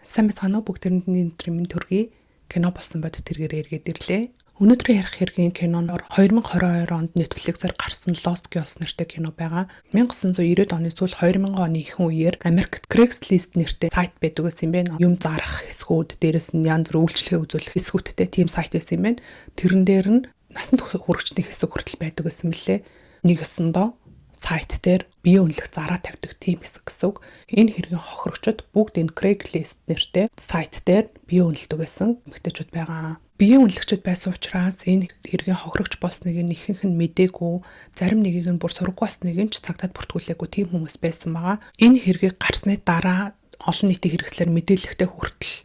Сайн бацгаана уу бүгдээрэнд нь өдрийн төргий кино болсон бодит тэргээр эргээд ирлээ. Өнөөдрийн ярих хэргийн киноноор 2022 онд Netflix-аар гарсан Lost Girls нэртэй кино байгаа. 1990-ад оны сүүл 2000 оны ихэнх үеэр Америкт Craigslist нэртэй сайт байдаг гэсэн юм байна. Юм зарах хэсгүүд, дээрэс нь янз бүр үйлчлэгээ үзүүлэх хэсгүүдтэй тийм сайт байсан юм байна. Тэрэн дээр нь насан турш хүрэгчний хэсэг хүртэл байдаг гэсэн мөлий. Нэг ёсондоо сайт дээр бие үнэлэх зараа тавьдаг тийм хэсэг гэсэн үг. Энэ хэргийн хохирогчид бүгд энэ Craigslist нэртэй сайт дээр бие үнэлдэг гэсэн эмэгтэйчүүд байгаа. Бие үнэлэгчид байсан учраас энэ хэргийн хохирогч болсныг нь ихэнх нь мэдээгүй, зарим нэгийг нь бүр сургаггүй болсныг нь ч цагтаад бүртгүүлээгүй тийм хүмүүс байсан байгаа. Энэ хэргийг гарсны дараа олон нийтийн хэрэгслээр мэдээлэхтэй хүртэл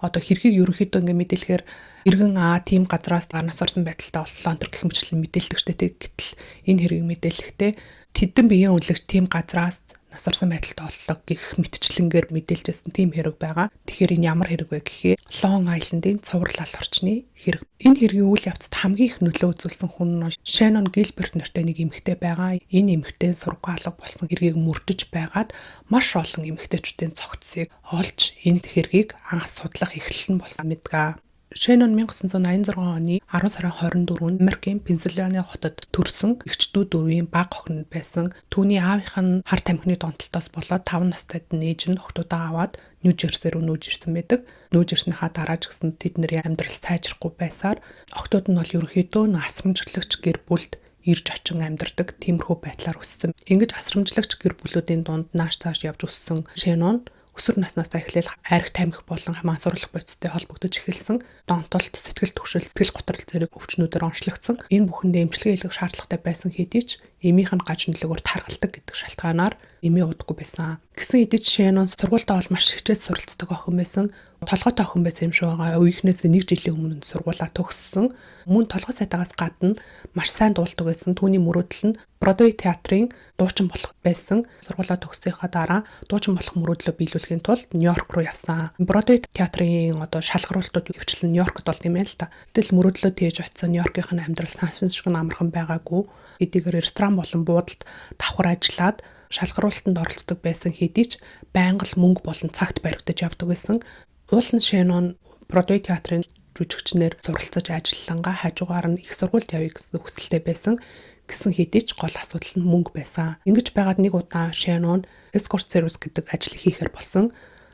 одоо хэргийг ерөнхийдөө ингэ мэдээлэхээр иргэн тийм газраас гарнаас орсон байдалтай оллоо өнтер гэх мэтлэн мэдээлдэгчтэй гэтэл энэ хэргийг мэдээлэхдээ тэдэн биеийн үнэлэгч тийм газраас нас орсон байдалтай оллоо гэх мэтчлэнгээр мэдээлжсэн тийм хэрэг байгаа. Тэгэхээр энэ ямар хэрэг вэ гэхээр Long Island-ийн цуврал орчны хэрэг. Энэ хэргийн үйл явцад хамгийн их нөлөө үзүүлсэн хүн нь Shannon Gilbert нэртэй нэг эмэгтэй байгаа. Энэ эмэгтэй сургууль алга болсон хэргийг мөрдөж байгаад маш олон эмэгтэйчүүдийн цогцсыг олж энэ хэргийг анх судлах эхлэл нь болсон мэдгээ. Shannon 1986 оны 10 сарын 24-нд Америкийн Пенсильвания хотод төрсөн эгчдүүд дөрвийн бага охин байсан. Түүний аавынх нь хар тамхины донтолтоос болоод 5 настайд нээж нь охтуудаа аваад Нью-Жерси рүү нүүж ирсэн байдаг. Нүүж ирснийхаа дараа ч гэсэн тэдний амьдрал сайжрахгүй байсаар охтууд нь бол ерөнхийдөө асрамжлагч гэр бүлд ирж очин амьдардаг тиймэрхүү байдлаар өссөн. Ингэж асрамжлагч гэр бүлүүдийн дунд нааш цааш явж өссөн Shannon өсвөр наснаасаа эхлээл арх тамхи болон мансуурлах бодистой холбогдож эхэлсэн. Донтолт, сэтгэл түгшил, сэтгэл готрол зэрэг өвчнүүдээр онцлогдсон. Энэ бүхэндээ эмчилгээ хийх шаардлагатай байсан хэдий ч эмийнх нь гаж нөлөөгөөр тархалдаг гэдэг шалтгаанаар эмээ удахгүй байсан. Гэсэн хэдий ч Shannon сургуультай бол маш хичээл суралцдаг охин байсан. Толгойтой охин байсан юм шиг байгаа. Үеийнхнээс 1 жилийн өмнө сургуулаа төгссөн. Мөн толгой сайтаагаас гадна маш сайн дуулдаг байсан. Түүний мөрөөдөл нь Бродвей театрын дуучин болох байсан. Сургуулаа төгссөхийн дараа дуучин болох мөрөөдлөө биелүүлэхийн тулд Нью-Йорк руу явсан. Бродвей театрын шалгаруулалтууд хөвчлэн Нью-Йоркт бол тийм ээ л та. Гэтэл мөрөөдлөө тээж очсон Нью-Йоркийн амьдрал сансан шиг амархан байгаагүй. Эдгээр ресторан болон буудалд давхар ажиллаад шалгаруулалтанд оролцдог байсан хэдий ч байнга л мөнгө болон цагт баригдаж явдаг байсан. Уул нь Shannon Бродвей театрын жүжигчнэр суралцаж ажиллангаа хажуугаар нь их сургуульд явъя гэсэн хүсэлтэй байсан. Гэсэн хэдий ч гол асуудал нь мөнгө байсан. Ингэж байгаад нэг удаа Shannon escort service гэдэг ажил хийхээр болсон.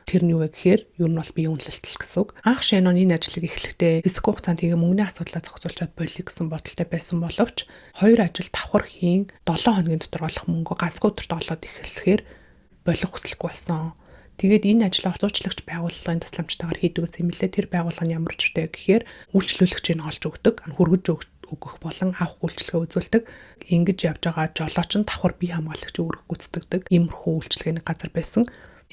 Тэр нь юу вэ гэхээр ер нь бол бие үнэлэлтэл гэсэн үг. Анх Shannon энэ ажлыг эхлэхдээ хэсэг хугацаанд тэгээ мөнгөний асуудлаа зохицуулчаад болиё гэсэн бодолтой байсан боловч хоёр ажил давхар хийн 7 хоногийн дотор олох мөнгө ганцхан өдөрт олоод эхлэхээр болох хүсэлгүй болсон. Тэгээд энэ ажлаа зуучлагч байгууллагын тусламжтайгаар хийдэг гэсэн юм лээ. Тэр байгууллага нь ямар ч үстэй гэхээр үйлчлүүлэгчийг олж өгдөг, хөргөж өгөх болон авах үйлчлэгээ үзүүлдэг. Ингэж явж байгаа жолооч нь давхар бие хамгаалагч үүрэг гүйцэтгэдэг иймэрхүү үйлчлэгээний газар байсан.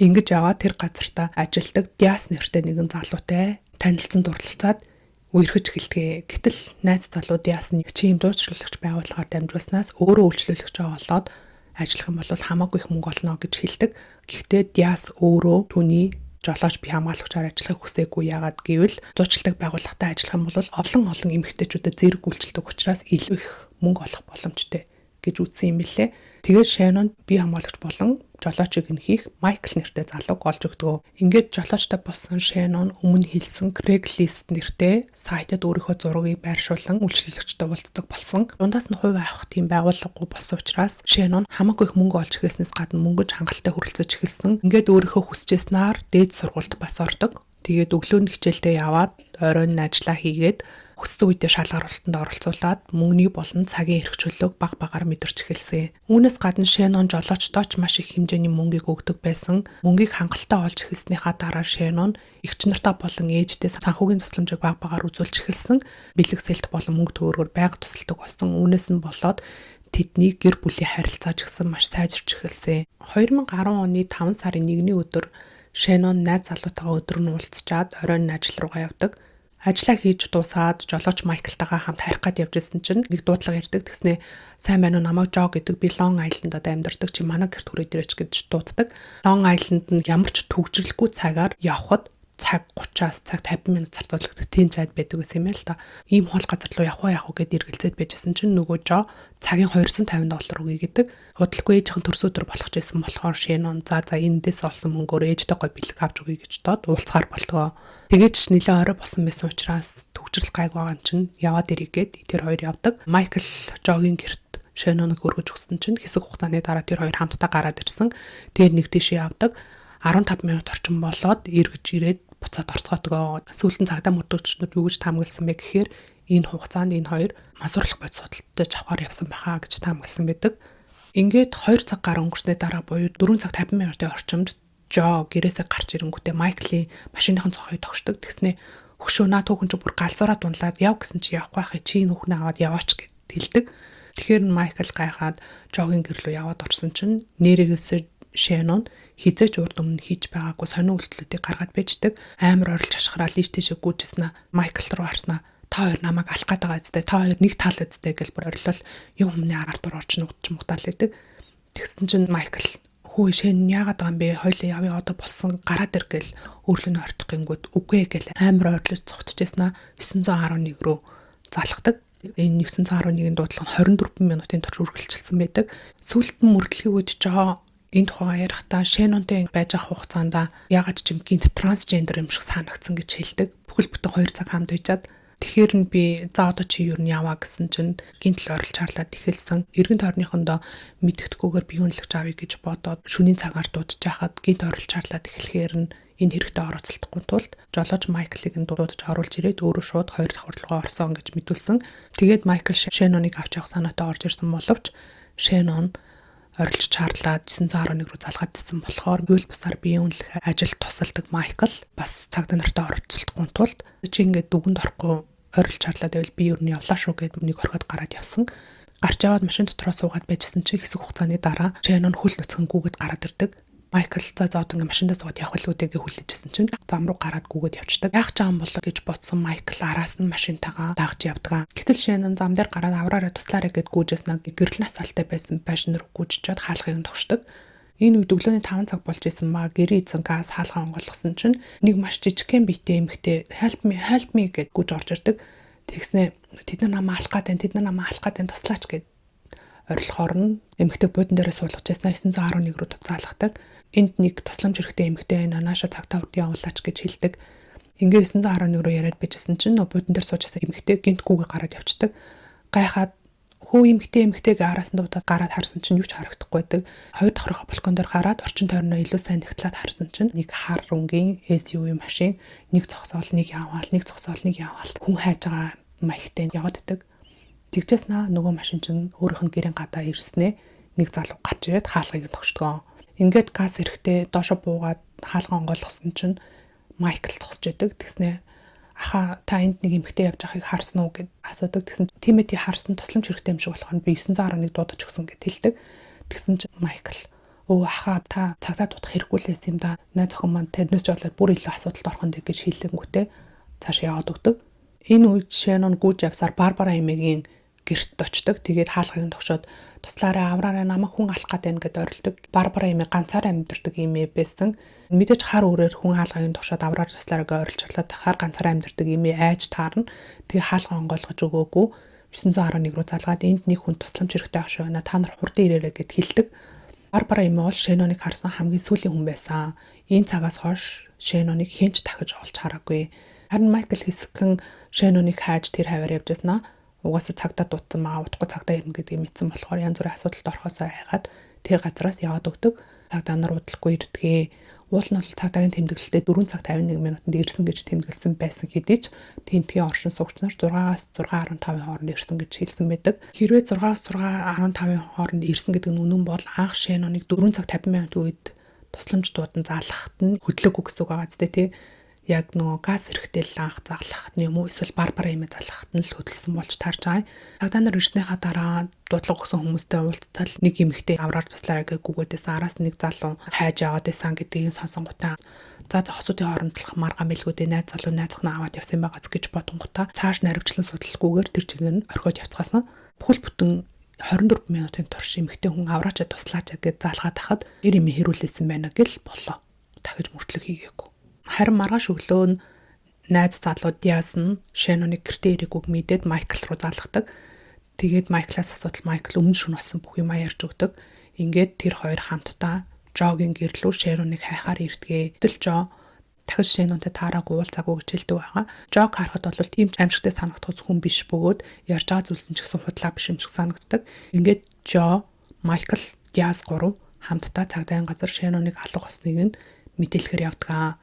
Ингэж яваад тэр газартаа ажилдаг Diaz нэртэй нэгэн залуутай танилцсан дурлалцаад үерхэж эхэлдэг. Гэтэл найз залуу Diaz нь чи юм зуучлагч байгууллагаар дамжуулснаас өөрөө үйлчлүүлэгчээ олоод ажиллах юм бол хамаагүй их мөнгө олно гэж хэлдэг. Гэхдээ Diaz өөрөө түүний жолооч бие хамгаалагчаар ажиллахыг хүсээгүй. Яагаад гэвэл зуучлагдаг байгууллагатай ажиллах юм бол олон эмэгтэйчүүдэд зэрэг үйлчлдэг учраас илүү их мөнгө олох боломжтой гэж үзсэн юм билээ. Тэгээд Shannon бие хамгаалагч болон жолоочийг нь хийх Michael нэртэй залууг олж өгдөг. Ингээд жолоочтой болсон Shannon өмнө хэлсэн Craigslist нэртэй сайтад өөрийнхөө зургийг байршуулан үйлчлүүлэгчтэй уулздаг болсон. Дундаас нь хувь авах тийм байгууллагагүй болсон учраас Shannon хамаагүй их мөнгө олж эхэлснээс гадна мөнгөж хангалттай хүрэлцэж эхэлсэн. Ингээд өөрийнхөө хүсчээснээр дээд сургуульд бас ордог. Тэгээд өглөөний хичээлдээ яваад оройн ажиллаа хийгээд хүссэн үедээ шалгаруулалтанд оролцуулаад мөнгөний болон цагийн эрх чөлөөг баг багаар мэдэрч эхэлсэн. Үүнээс гадна Shannon жолоочдоо ч маш их хэмжээний мөнгийг өгдөг байсан. Мөнгийг хангалттай олж эхэлснийхаа дараа Shannon эгч нартай болон ээжтэй санхүүгийн тусламжийг баг багаар үзүүлж эхэлсэн. Бэлэг сэлт болон мөнгө төгрөгөөр байнга тусалдаг болсон. Үүнээс нь болоод тэдний гэр бүлийн харилцаа ч гэсэн маш сайжирч эхэлсэн. 2010 оны 5 сарын 1-ний өдөр Shannon найз залуутайгаа өдөр нь уулзчаад оройн ажил руугаа явдаг. Ажлаа хийж дуусаад жолооч Майклтайгаа хамт харих гад явж ирсэн чинь нэг дуудлага ярьдаг. Тэгснээ сайн байна уу намайг Жо гэдэг би Long Island-д амьдардаг чи манай гэрт хүрээд ирээч гэж дууддаг. Long Island нь ямар ч төвжирлэхгүй цагаар явхад цаг 30-аас цаг 50 минут зарцуулагддаг тийм зайд байдаг гэсэн юм л да. Ийм хол газар руу явах уу гэд эргэлзээд байжсэн чинь нөгөө жоо цагийн $250 өгье гэдэг. Удалгүй ээжийнхэн төрс өдөр болох гэсэн болохоор Шенон за эндээс олсон мөнгөөр ээжтэй гой бэлэг авч өгье гэж доод уулзгаар болтгоо. Тэгээд ч нэлээд орой болсон байсан учраас төгжрөл гайг байгаа юм чинь яваад ирэх гээд тэр хоёр явдаг. Майкл Жогийн гэрт Шеноныг өргөж өгсөн чинь хэсэг хугацааны дараа тэр хоёр хамтдаа гараад ирсэн. Тэр нэг тийшээ явдаг. 15 минут орчим болоод эргэж ирээд буцаад орцгоотгоо. Сүүлдэн цагдаа мөрдөгчнүүд юу гэж таамагласан бэ гэхээр энэ хугацаанд энэ хоёр масуурлах бодис судалтаж авахар явсан байхаа гэж таамагласан байдаг. Ингээд 2 цаг гаруй өнгөрснөө дараа буюу 4 цаг 50 минутын орчимд Жо гэрээсээ гарч ирэнгүүтээ Майклийн машиныхын цохыг тогшдог. Тэгснээ хөшөө наа түүхэн чи бүр галзуураа дунлаад яв гэсэн чи явах байхыг чи энэ хүүхнээ аваад яваач гэд хэлдэг. Тэгэхээр Майкл гайхаад Жогийн гэр рүү яваад орсон чинь нэрээсээ Шенон хизээч урд өмнө хийж байгаагүй сонио үйлдэлүүдийг гаргаад байждаг. Амар орилж ашхараад ийш тийшээ гүйжсэн Майкл руу харснаа. Та хоёр намайг алах гээд байгаа зү. Та хоёр нэг тал үстэй гэж бүр орилол юм хүмүүний агаар дур орч нутч мухтаал байдаг. Тэгсэн чинь Майкл хөө Шенон яагаад байгаа юм бэ? Хойлоо явъя одоо болсон гараад ир гэл өөрлөө ортох гингүүд үгүй гэл амар орилж цогтчихсэн 911 рүү залгадаг. Энэ 911-ийн дуудлага нь 24 минутын турш үргэлжилсэн байдаг. Сүүлд нь мөрдлөгийн үед Жо энэ тухайгаа ярихдаа Шенонтэй байж ах хугацаанд ягаад ч юм гинт трансгендер юм шиг санагдсан гэж хэлдэг. Бүхэл бүтэн 2 цаг хамт байжгаад тэгэхээр нь би за одоо чи юу н яваа гэсэн чинь гинт л орилж харлаад эхэлсэн. Эргэн тойрныхондоо мэддэхгүйгээр би үнэлж авъя гэж бодоод шөнийн цагаар дуудаж яхад гинт орилж харлаад эхлэхээр нь энэ хэрэгтэй оролцолдохгүй тулд жолооч Майклыг нь дуудаж оруулж ирээд өөрөө шууд 2 давхар руу орсон гэж мэдүүлсэн. Тэгээд Майкл Шеноныг авч явах санаатай орж ирсэн боловч Шенон орилж чарлаад 911 рүү залгаад ирсэн болохоор үйл бусаар биеийн үнэлэх ажилд тусалдаг Майкл бас цагдаа нартай оролцолдохгүй тулд чи ингээд дүгэнд орохгүй орилж чарлаад байвал би юу нь явлаа шүү гэд нэг орхиод гараад явсан. Гарч яваад машин дотроо суугаад байжсэн чи хэсэг хугацааны дараа Шенон хөл нүцгэн гүгэд гараад ирдэг. Майкл за одоо ингээд машиндаа суугаад явах л үдээгээ хүлээжсэн чинь зам руу гараад гүгэд явчихдаг. Яах ч юм болоо гэж бодсон Майкл араас нь машинтайгаа дагж явдаг. Гэтэл Шенон зам дээр гараад авраараа туслаарай гэд гүйжсэн гэрэл насалтай байсан байшин руу гүйжчихэд хаалхыг нь тогшдог. Энэ үед өглөөний 5 цаг болж исэн маа гэрээ эзэн газ хаалгаа онгойлгосон чинь нэг маш жижигхэн биетэй эмэгтэй help me гэд гүйж орж ирдэг. Тэгснэ тэд нар намайг алах гээд туслаач гэд орилохоор нь эмэгтэй буудан дээрээ суулгаж яснаа 911 рүү заалгадаг. Энд нэг тусламж хэрэгтэй эмэгтэй байна. Нааша цагтаа урд явуулаач гэж хэлдэг. Ингээ 911 рүү яриад bijсэн чинь буудан дээр сууж байсан эмэгтэй гинт гүгээ гараад явцдаг. Гайхаад хөө эмэгтэйгээ араас нь дуудаад гараад харсан чинь юу ч харагдахгүй байдаг. 2 давхрын балкон дээр гараад орчин тойрноо илүү сайн нэгтлээд харсан чинь нэг хар рунгийн SUV машин нэг зогсоол нэг яваал хүн хайж байгаа маягтай яваад байдаг. Тэгжээс нөгөө машин чинь өөрийнх нь гэрийн гадаа ирснээ нэг залуу гарч ирээд хаалгыг тогшдгоо. Ингээд газ эрэхтэй доошо буугаад хаалгаа онгойлгосон чинь Майкл зогсож идэг. Тэгснээ аха та энд нэг эмэгтэй явж байгааг харсан уу гэд асуудаг. Тэгсэн тийм ээ харсан тусламж хэрэгтэй юм шиг болох нь би 911 дуудаж өгсөн гэд хэлдэг. Тэгсэн чинь Майкл өө аха та цагтаа дуудах хэрэггүй л байсан юм да. Найз охин маань тэрнээс ч болоод бүр илүү асуудалд орхон дээ гэж хэлэнгүүтээ цааш яваад өгдөг. Энэ үед Шенон гүйж явсаар Барбара эмээгийн гэрт очдог. Тэгээд хаалгыг тогшоод туслаарай авраарай намайг хүн алах гээд байна гэд орилдог. Барбара эмээ ганцаараа амьдардаг эмээ байсан. Мэдээж хар өрөөр хүн хаалгыг тогшоод авраар туслаарай гэж орилж чарлаад хар ганцаараа амьдардаг эмээ айж таарна. Тэгээ хаалгаа онгойлгож өгөөгүй 911 рүү залгаад энд нэг хүн тусламж хэрэгтэй ах шүү байна. Та нар хурдан ирээрэй гэд хэлдэг. Барбара эмээ бол Шеноныг харсан хамгийн сүүлийн хүн байсан. Энэ цагаас хойш Шеноныг хинч дахиж олж хараагүй. Харин Майкл хэсэгхэн Шеноныг хайж тэр хаваар явж байснаа угаасаа цагдаа дутсан маа удахгүй цагдаа ирнэ гэдгийг мэдсэн болохоор янз бүрийн асуудалд орохоосоо айгаад тэр газараас яваад өгдөг. Цагдаа нар удалгүй ирдгээ. Уул нь бол цагдаагийн тэмдэглэлтэд 4 цаг 51 минутанд ирсэн гэж тэмдэглэсэн байсан хэдий ч тентгийн оршин суугч нар 6-аас 6:15 хооронд ирсэн гэж хэлсэн байдаг. Хэрвээ 6-аас 6:15 хооронд ирсэн гэдэг нь үнэн бол анх Шеноныг 4 цаг 50 минутын үед тусламж дуудан заалгахад нь хөдлөөгүй гэсэн үг байгаа зү тий. Яг нөгөө газ эрэхтэй л анх заглахт нь юм уу эсвэл Барбара эмээ заглахт нь л хөдөлсөн болж тарж байгаа. Цагдаа нар ирснийхаа дараа дуудлага өгсөн хүмүүстэй уулзтал нэг эмэгтэй авраар туслаарай гэж гүгээдээс араас нэг залуу хайж аваад байсан гэдгийг сонсонгуудаа за зохисуудын хоорондох маргаан мэлгүүдээ найз залуу найз охин аваад явсан байгааз гэж бодонгуудаа цааш наривчлан судалгүйгээр тэр чигээр нь орхиод явцгаасан. Бүхэл бүтэн 24 минутын турш эмэгтэй хүн авраачаа туслаач гэж заалгаад тахад тэр эмээ хэрүүлсэн байна гэл боллоо. Дахиж мөртлөг хийгээгүй. Харин маргааш өглөө нь найз залуу Диас нь Шенноны гэртээ ирээгүйг мэдээд Майкл руу залгадаг. Тэгээд Майклаас асуудал Майкл өмнө шөнө болсон бүх юм ярьж өгдөг. Ингээд тэр хоёр хамтдаа Жогийн гэрлүү Шенноныг хайхаар ирдгээ. Тэгэл Жо дахиж Шеннонтэй таараагүй уулзаагүй гэж хэлдэг байгаа. Жог харахад бол тийм ч аимшигтай санагдах хүн биш бөгөөд ярьж байгаа зүйлсэн ч гэсэн худлаа биш юм шиг санагддаг. Ингээд Жо, Майкл, Диас гурав хамтдаа цагдаагийн газар Шенноныг алах болсныг нь мэдээлэхээр явдаг.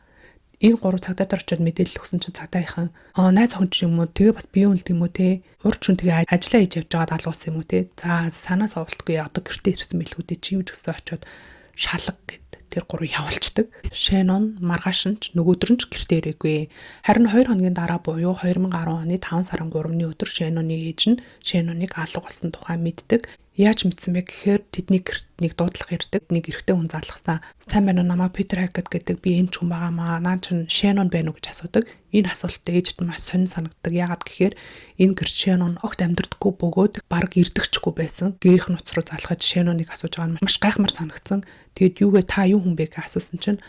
Энэ гурав цагдаа дээр очиод мэдээлэл өгсөн чинь цагдаагийнхан найз охин ч юм уу тэгээ бас бие үнэлт юм уу те урд шүн тэгээ ажиллаа хийж явж байгаад алгуулсан юм уу те за санаа совлтгүй одоо гэртээ ирсэн билгүү те чи юу ч гэсэн очиод шалга гэд тэр гурав явуулцдаг. Шеннон маргааш нь нөгөөдөр нь ч гэртээ ирээгүй. Харин 2 хоногийн дараа буюу 2010 оны 5 сарын 3-ны өдөр Шенноны ээж нь Шенноныг алга болсон тухай мэддэг. Яаж мэдсэн бэ гэхээр тэдний гэрт нэг дуудлага ирдэг. Нэг эрэгтэй хүн залгасан. Сайн байна уу намайг Питер Хакет гэдэг би эмч хүн байгаамаа. Наа чин Шеннон байна уу гэж асуудаг. Энэ асуултад ээжд маш сонир санагддаг. Яагаад гэхээр энэ гэрт Шеннон огт амьдрдаггүй бөгөөд баг ирдэгчгүй байсан. Гэрийнх нуц руу залгаж Шенноныг асууж байгаа нь маш гайхамар санагдсан. Тэгэд юу вэ та юу хүн бэ гэж асуусан чинь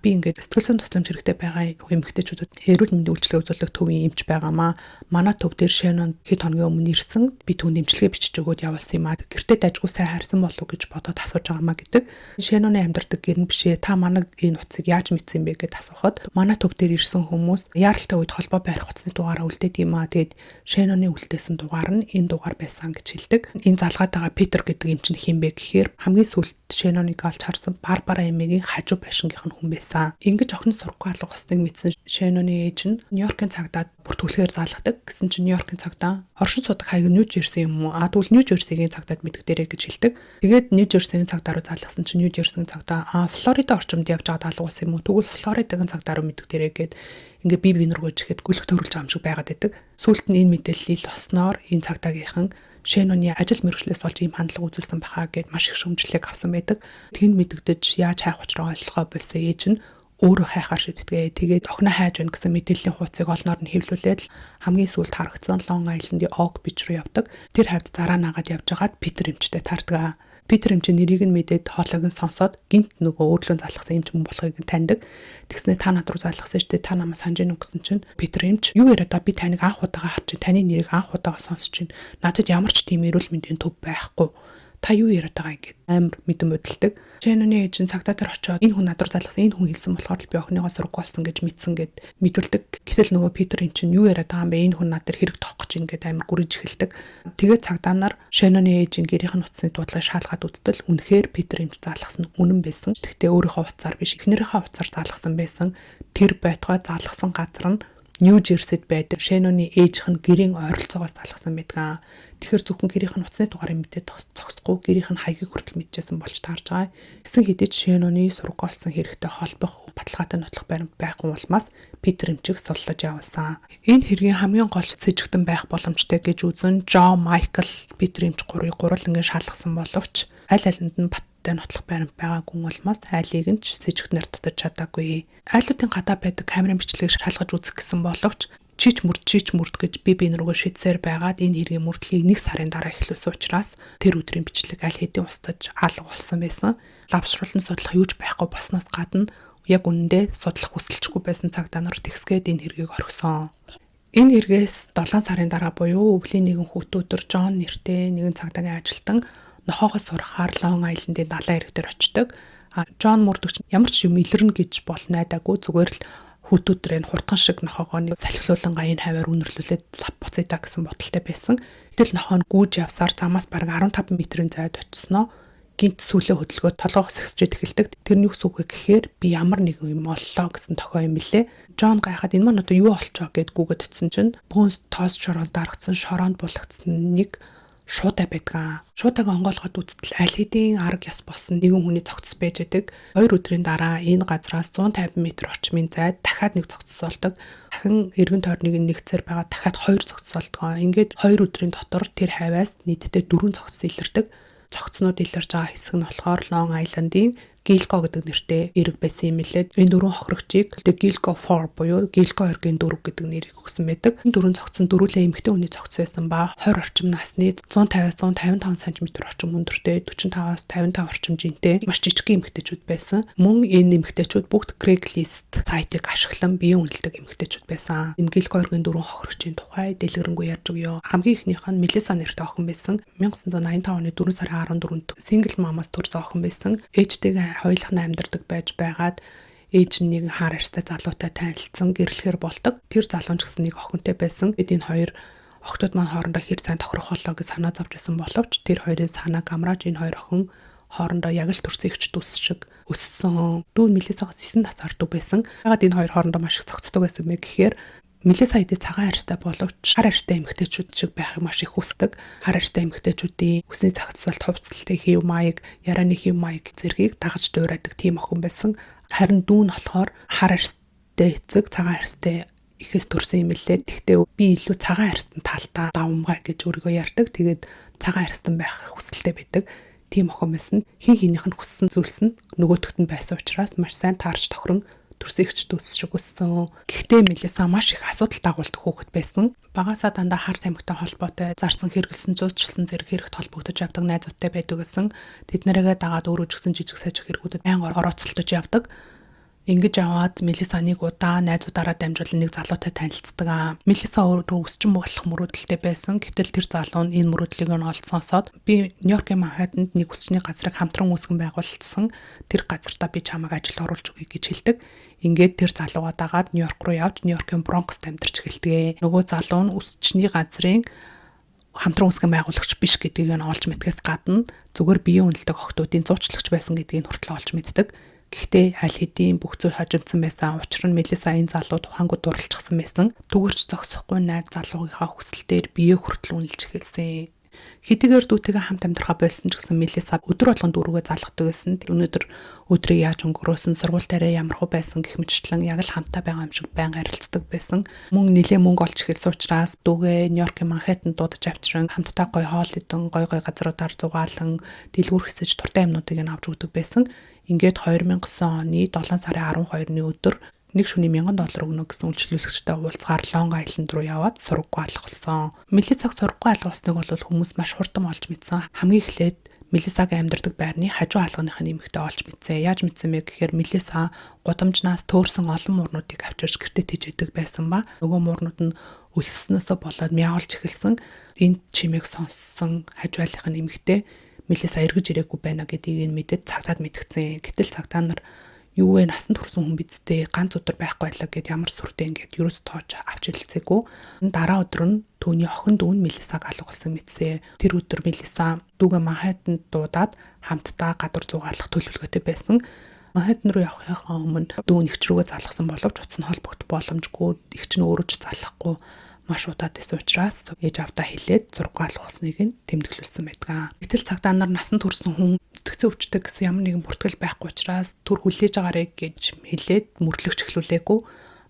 би ингээд сэтгэл зүйн тусламж хэрэгтэй байгаа эмэгтэйчүүдэд эрүүл мэндийн үйлчилгээ үзүүлэх төвийн эмч байгаамаа. Манай төв дээр Шеннон хэд хоногийн өмнө ирсэн. Би түүнд эмчилгээ бичиж өгөөд явуулсан юм аа. Гэртээ дажгүй сайн харсан болов уу гэж бодоод асууж байгаамаа гэдэг. Шенноны амьдардаг гэр нь бишээ. Та манай энэ утсыг яаж мэдсэн бэ гэд асуухад манай төв дээр ирсэн хүмүүс яаралтай үед холбоо барих утасны дугаараа үлдээд юм аа. Тэгэд Шенноны үлдээсэн дугаар нь энэ дугаар байсан гэж хэлдэг. Энэ залгаад байгаа Питер гэдэг эмч нь хэн бэ гэхээр хамгийн сүүлд Шенноныг олж харсан Барбара эмээгийн хажуу байшингийнх нь хүн байсан. Ингэж охин сурахгүй алга болсныг мэдсэн Шенноны ээж нь Нью-Йоркийн цагдаад бүртгүүлэхээр залгадаг. Гэсэн чинь Нью-Йоркийн цагдаа оршин суудаг хаяг Нью-Жерси юм уу? Тэгвэл Нью-Жерсигийн цагдаад мэддэгдэрэй гэж хэлдэг. Тэгээд Нью-Жерсигийн цагдаа руу залгасан чинь Нью-Жерсигийн цагдаа Флорида орчимд явж байгаад алгуулсан юм уу? Тэгвэл Флоридагийн цагдаа руу мэддэгдэрэй гэд ингээ бие биенэргөө ихэд гүлх төрүүлж байгаа юм шиг байгаад байдаг. Сүүлд нь энэ мэдээллийг олсноор энэ цагдаагийнхан Шенноны ажил мэргэжлээс олж ийм хандлага үзүүлсэн бахаа гэд маш их шөмжлөлийг авсан байдаг. Тэнд мэдэгдэж яаж хайх учраа ойлгохоо болсон ээж нь өөрөө хайхаар шийддэг. Тэгээд охиноо хайж байна гэсэн мэдээллийн хуудсыг олноор нь хэвлүүлээд хамгийн сүүлд харагдсан Long Island-ийн Oak Beach руу явдаг. Тэр хавьд зараа наагаад явж байгаад Питер эмчтэй таардаг. Питер эмч нэрийг нь мэдээд хоолойг нь сонсоод гинт нөгөө өөрлөө залгасан эмч хүн болохыг нь таньдаг. Тэгснээр та над руу залгасан шүү дээ. Та намайг санаж гэнэ гэсэн чинь Питер эмч юу яриад би таныг анх удаага харж таны нэрийг анх удаага сонсож чинь надад ямар ч тийм эрүүл мэндийн төв байхгүй. Та юу яриад байгаа ингээд амар мэдэн бодолдог. Шенноны ээж нь цагдаа дээр очиод энэ хүн над руу залгасан энэ хүн хэлсэн болохоор л би охиныгоо сургууль болсон гэж мэдсэн гэд мэдүүлдэг. Гэтэл нөгөө Питер энэ чинь юу яриад байгаа юм бэ? Энэ хүн над дээр хэрэг тоох гэж ингээд амар гүрэж эхэлдэг. Тэгээд цагдаа нар Шенноны ээжийн гэрийнх нь утасны дуудлагыг шаалгаад үзтэл үнэхээр Питер эмч залгасан нь үнэн байсан. Гэхдээ өөрийнхөө утсаар биш эхнэрийнхээ утсаар залгасан байсан. Тэр байтугай залгасан газар нь Нью-Жерсид байдаг Шенноны ээжийнх нь гэрийн ойролцоогоос залгасан байдаг. Тэгэхээр зөвхөн гэрийнх нь утасны дугаарыг мэдээд зогсохгүй гэрийнх нь хаягийг хүртэл мэдчихсэн болж таарж байгаа. Эсэн хэдий Шенноны сургууль олсон хэрэгтэй холбох баталгаатай нотлох баримт байхгүй улмаас Питер эмчийг суллаж явуулсан. Энэ хэргийн хамгийн гол сэжигтэн байх боломжтой гэж үзэн Жо, Майкл, Питер эмч гурыг гурвангийн шалгасан боловч аль алинд нь нотлох баримт байгаагүй улмаас айлыг нь ч сэжигтнэр татаж чадаагүй. Айлуудын гадаа байдаг камерын бичлэгийг шалгаж үзэх гэсэн боловч чич мөрд гэж би биенэргөө шийдсээр байгаад энэ хэргийн мөрдлийг 1 сарын дараа эхлүүлсэн учраас тэр өдрийн бичлэг аль хэдийн устдаж алга болсон байсан. Лавшруулан судлах юуж байхгүй болсноос гадна яг үнэндээ судлах хүсэлчгүй байсан цагдаа нар тэгсгээд энэ хэргийг орхисон. Энэ хэрэгээс 7 сарын дараа буюу өвлийн нэгэн хүүхдүүд Жон нэртэй нэгэн цагдаагийн ажилтан нохоогоос сурахаар Long Island-ийн далайн эрэг дээр очдог. Жон мөрдөгч ямар ч юм илэрнэ гэж бол найдаагүй зүгээр л хүүхдүүдрээ хурдхан шиг нохоогоо нэг салхилуулангаа энэ хаваар үнэрлүүлээд буцаадаа гэсэн бодолтой байсан. Гэтэл нохоо нь гүйж явсаар замаас бараг 15 метрийн зайд очисноо гинт сүлээ хөдөлгөөд толгоо өсгсчээд эхэлдэг. Тэрний үс үг гэхээр би ямар нэг юм оллоо гэсэн тохио юм билээ. Жон гайхаад энэ маань одоо юу олчоо гэд гүгэд утсан чинь бөөнс тоос шороонд дарагдсан шороонд булгацсан нэг шуудаа байдгаа. Шуудааг онгойлгоод үзтэл аль хэдийн арга яс болсон нэгэн хүний цогцос байж байдаг. 2 өдрийн дараа энэ газраас 150 м орчмын зайд дахиад нэг цогцос болдог. Дахин эргэн тойрныг нэгцээр байгаа дахиад 2 цогцос болдог. Ингээд 2 өдрийн дотор тэр хавьяас нийтдээ 4 цогцос илэрдэг. Цогцнууд илэрж байгаа хэсэг нь болохоор Long Island-ийн Гилго гэдэг нэртэй эрэг байсан юм лээ. Энэ дөрвөн хохирогчийг Gilgo 4 буюу Gilgo оргийн дөрөв гэдэг нэрийг өгсөн байдаг. Энэ дөрвөн цогцсон дөрвөлээ эмэгтэй хүний цогц байсан ба 20 орчим насны 150-аас 155 см орчим өндөртэй 45-аас 55 орчим жинтэй маш жижиг эмэгтэйчүүд байсан. Мөн энэ эмэгтэйчүүд бүгд Craigslist сайтыг ашиглан биеийн үнэлдэг эмэгтэйчүүд байсан. Энэ Gilgo оргийн дөрвөн хохирогчийн тухай дэлгэрэнгүй ярьж өгье. Хамгийн ихнийх нь Melissa нэртэй охин байсан. 1985 оны 4 сарын 14-нд single mom-аас төрсөн охин байсан. Ээжтэйгээ хоёулах нь амьдардаг байж байгаад ээж нь нэг хаар арьстай залуутай танилцсан гэрлэхэр болдог. Тэр залуу ч гэсэн нэг охинтой байсан. Энэ хоёр охтууд маань хоорондоо хэр сайн тохирох болоо гэж санаа зовж байсан боловч тэр хоёрын санаа гамрааж энэ хоёр охин хоорондоо яг л төрсөн ихч дүүс шиг өссөн. Дүү Мелиссагаас 9 насаар дүү байсан. Ягаад энэ хоёр хоорондоо маш их цогцдог байсан бэ гэхээр Melissa хэдий цагаан арьстай боловч хар арьстай эмэгтэйчүүд шиг байхыг маш их хүсдэг. Хар арьстай эмэгтэйчүүдийн үсний цагцлалт, хувцалтай хэв маяг, ярианы хэв маяг зэргийг дагаж дуурайдаг тийм охин байсан. Харин дүү нь болохоор хар арьстай эцэг, цагаан арьстай ихэс төрсөн юм лээ. Тэгтээ би илүү цагаан арьстан талтай давмгай гэж өөрийгөө ярьдаг. Тэгээд цагаан арьстан байх хүсэлтэй байдаг. Тийм охин байсан. Хин хинийх нь хүссэн зүйлс нь нөгөөтгт нь байсан учраас маш сайн таарч тохирон төрсөгч дүүс шиг өссөн. Гэхдээ Melissa маш их асуудал дагуулдаг хүүхэд байсан. Багасаа дандаа хар тамхитай холбоотой зарсан хэрэгэлсэн зуучлсан зэрэг хэрэгт холбогдож явдаг найзуудтай байдаг гэсэн. Тэд нарыгаа дагаад өөрөө ч гэсэн жижиг сажиг хэрэгүүдэд байнга орооцолдож явдаг. Ингэж аваад Melissa нэг удаа найзуудаараа дамжуулан нэг залуутай танилцдаг. Melissa өөрөө өсчин болох мөрөөдөлтэй байсан. Гэтэл тэр залуу нь энэ мөрөөдлийг нь олж сонсоод би Нью-Йоркийн Манхэттенд нэг үсчний газрыг хамтран үүсгэн байгуулсан. Тэр газартаа би чамайг ажилд оруулж өгье гэж хэлдэг. Ингээд тэр залуугаа дагаад Нью-Йорк руу явж Нью-Йоркийн Бронкст амьдарч эхэлдэг. Нөгөө залуу нь үсчний газрын хамтран үүсгэн байгуулагч биш гэдгийг нь олж мэдгээс гадна зүгээр биеийн үнэлдэг охтуудын зуучлагч байсан гэдгийг хүртэл олж мэддэг. Гэхдээ аль хэдийн бүх зүйл хожимдсан байсан. Учир нь Melissa энэ залуу тухангууд дурлцсан байсан. Түгэрч зогсохгүй найз залуугийнхаа хүсэлтээр бие хүртэл үнэлж эхэлсэн. Хэдийгээр дүүтэйгээ хамт амьдрахаа болсон ч гэсэн Melissa өдөр болгон дүүргээ залгадаг байсан. Тэр өнөөдөр өдрийг яаж өнгөрөөсөн, сургуультаараа ямар хөө байсан гэх мэтчлэн яг л хамтаа байгаа юм шиг байнга харилцдаг байсан. Мөн нэлээ мөнгө олж эхэлсэн учраас дүүгээ Нью-Йоркийн Манхэттенд дуудаж авчран хамтдаа гой хоол идэн, гой газруудаар зугаалan, дэлгүүр хэсэж туртай юмнуудыг нь авч өгдөг байсан. Ингээд 2009 оны 7 сарын 12-ны өдөр нэг шөнийн $1000 өгнө гэсэн үйлчлүүлэгчтэй уулзгаар Long Island руу яваад сургаггүй алга болсон. Melissa-г сургаггүй алга болсныг бол хүмүүс маш хурдан олж мэдсэн. Хамгийн эхлээд Melissa-г амьдардаг байрны хажуу хаалганых нь эмэгтэй олж мэдсэн. Яаж мэдсэн бэ гэхээр Melissa гудамжнаас төөрсөн олон муурнуудыг авчирч гэртээ тэжээдэг байсан ба нөгөө муурнууд нь өлснөөсөө болоод мяавалж эхэлсэн. Энд чимээг сонссон хажуу хаалгын эмэгтэй Melissa эргэж ирээгүй байна гэдгийг мэдээд цагтаад мэдгцэн. Гэтэл цагтаа нар юу вэ насанд хүрсэн хүн бидтэй ганц өдөр байхгүй байлаа гэд ямар сүртэй ингээд юус тоож авч хэлцээгүй. Дараа өдөр нь түүний охин дүү нь Melissa-г алга болсон мэдсэ. Тэр өдөр Melissa дүүгээ Манхэттенд дуудаад хамтдаа гадар зугаалах төлөвлөгөөтэй байсан. Манхэттен руу явахынхаа өмнө дүү нэгч рүүгээ залгасан боловч утас нь холбогдох боломжгүй. Игч нь өөрөө ч залахгүй маш удаад байсан учраас ээж авдаа хэлээд зураг алга болсныг нь тэмдэглүүлсэн байдаг. Гэтэл цагдаа нар насанд хүрсэн хүн сэтгцэн өвчтөг гэсэн ямар нэгэн бүртгэл байхгүй учраас түр хүлээж агаарэ гэж хэлээд мөрлөгч эхлүүлээгүй.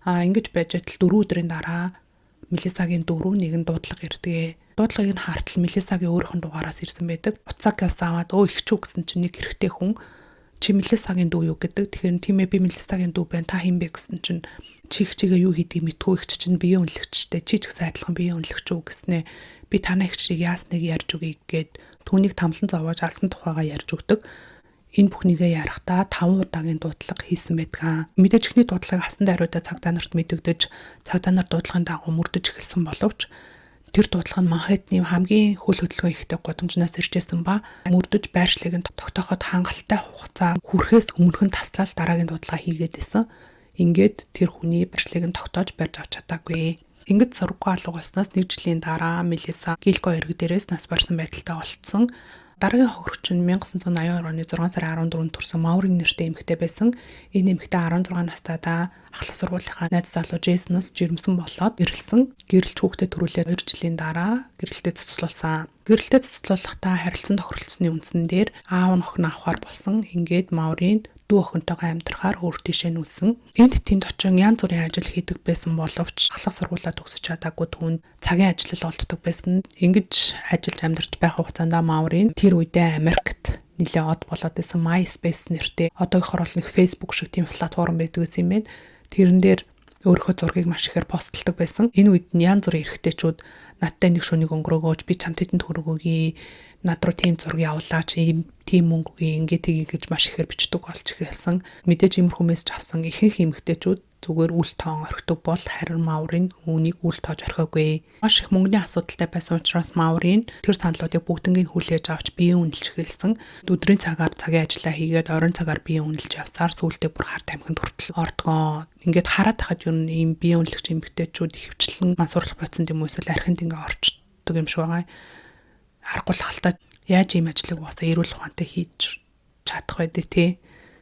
Ингэж байж байтал 4 өдрийн дараа Melissa-гийн дөрөв нэгэн дуудлага ирдэг. Дуудлагыг нь хартал Melissa-гийн өөрийнх нь дугаараас ирсэн байдаг. Уцаагаас аваад ихчүү гэсэн чинь нэг хэрэгтэй хүн чи Melissa-гийн дүү юу гэдэг. Тэгэхээр тийм ээ би Melissa-гийн дүү байна. Та хэн бэ гэсэн чинь чи их чигээ юу хийдгийг мэдгүй их чинь биеийн үнэлэгчтэй чи ч гэсэн адилхан биеийн үнэлэгч үү гэснээ би танай их чиг яасныг ярьж өгье гэгээд түүнийг тамлан зовоож алсан тухайгаа ярьж өгдөг. Энэ бүхнийгээ ярихдаа 5 удаагийн дуудлага хийсэн байдаг. Мэдээж ихний дуудлагыг хасан даруйдаа цагдаа нарт мэдэгдэж цагдаа нар дуудлагын дагуу мөрдөж эхэлсэн боловч тэр дуудлага нь Манхэттений хамгийн хөл хөдөлгөөн ихтэй гудамжнаас иржсэн ба мөрдөж байршлыг нь тогтооход хангалттай хугацаа хүрэхээс өмнөхөн таслал дараагийн дуудлага хийгээд исэн. Ингээд тэр хүний барьшлыг нь тогтоож барьж авч чадаагүй. Ингээд сургаггүй алга болсноос 1 жилийн дараа Melissa Gilgo иргэ дээрээс нас барсан байдалтай болцсон. Дараагийн хохирогч нь 1982 оны 6 сарын 14-нд төрсэн Maureen нэртэй эмэгтэй байсан. Энэ эмэгтэй 16 настайдаа ахлах сургуулийнхаа найз залуу Jason-оос жирэмсэн болоод гэрэлсэн. Гэрэлж хүүхдээ төрүүлээд 2 жилийн дараа гэрэлтэд цуцлуулсан. Гэрэлтэд цуцлуулахдаа харилцан тохиролцсны үндсэн дээр аав нь охин авахар болсон. Ингээд Maureen дүү охинтойгоо амьдрахаар өөр тийшээ нүүсэн. Энд тэнд очин янз бүрийн ажил хийдэг байсан боловч ахлах сургуулаа төгсөж чадаагүй түүнд цагийн ажил олддог байсан. Ингэж ажиллаж амьдарч байх хугацаанд Маурин тэр үедээ Америкт нэлээд од болоод байсан MySpace нэртэй одоогийнхоор бол нэг Facebook шиг тийм платформ байдаг гэсэн юм байна. Тэрэн дээр өөрийнхөө зургийг маш ихээр постолдог байсан. Энэ үед нь янз бүрийн эрэгтэйчүүд надтай нэг шөнийг өнгөрөөгөөж би чамд тэдэнд төгрөг өгье. Над руу тийм зургийг авлаач, тийм мөнгө өгье. Ингээд тгий гэж маш ихээр бичдэг болж эхэлсэн. Мэдээж иймэрхүү мессеж авсан ихэнх эмэгтэйчүүд зүгээр үл тоон орхидог бол харин Маурин үүнийг үл тоож орхиогүй. Маш их мөнгөний асуудалтай байсан учраас Маурин тэр саналуудыг бүгднийг хүлээж авч биеэ үнэлж эхэлсэн. Өдрийн цагаар цагийн ажиллаа хийгээд оройн цагаар биеэ үнэлж явсаар сүүлдээ бүр хар тамхинд хүртэл ордгоо. Ингээд хараад тахад юу ийм биеэ үнэлэгч эмэгтэйчүүд хөвчлэн мансуурлах бодсон юм уу эсвэл архинд ингээ орчдөг юм шиг байгаа. Аргагүй халтаа яаж ийм ажлыг уусаа эрүүл ухаантай хийж чадах вэ тий.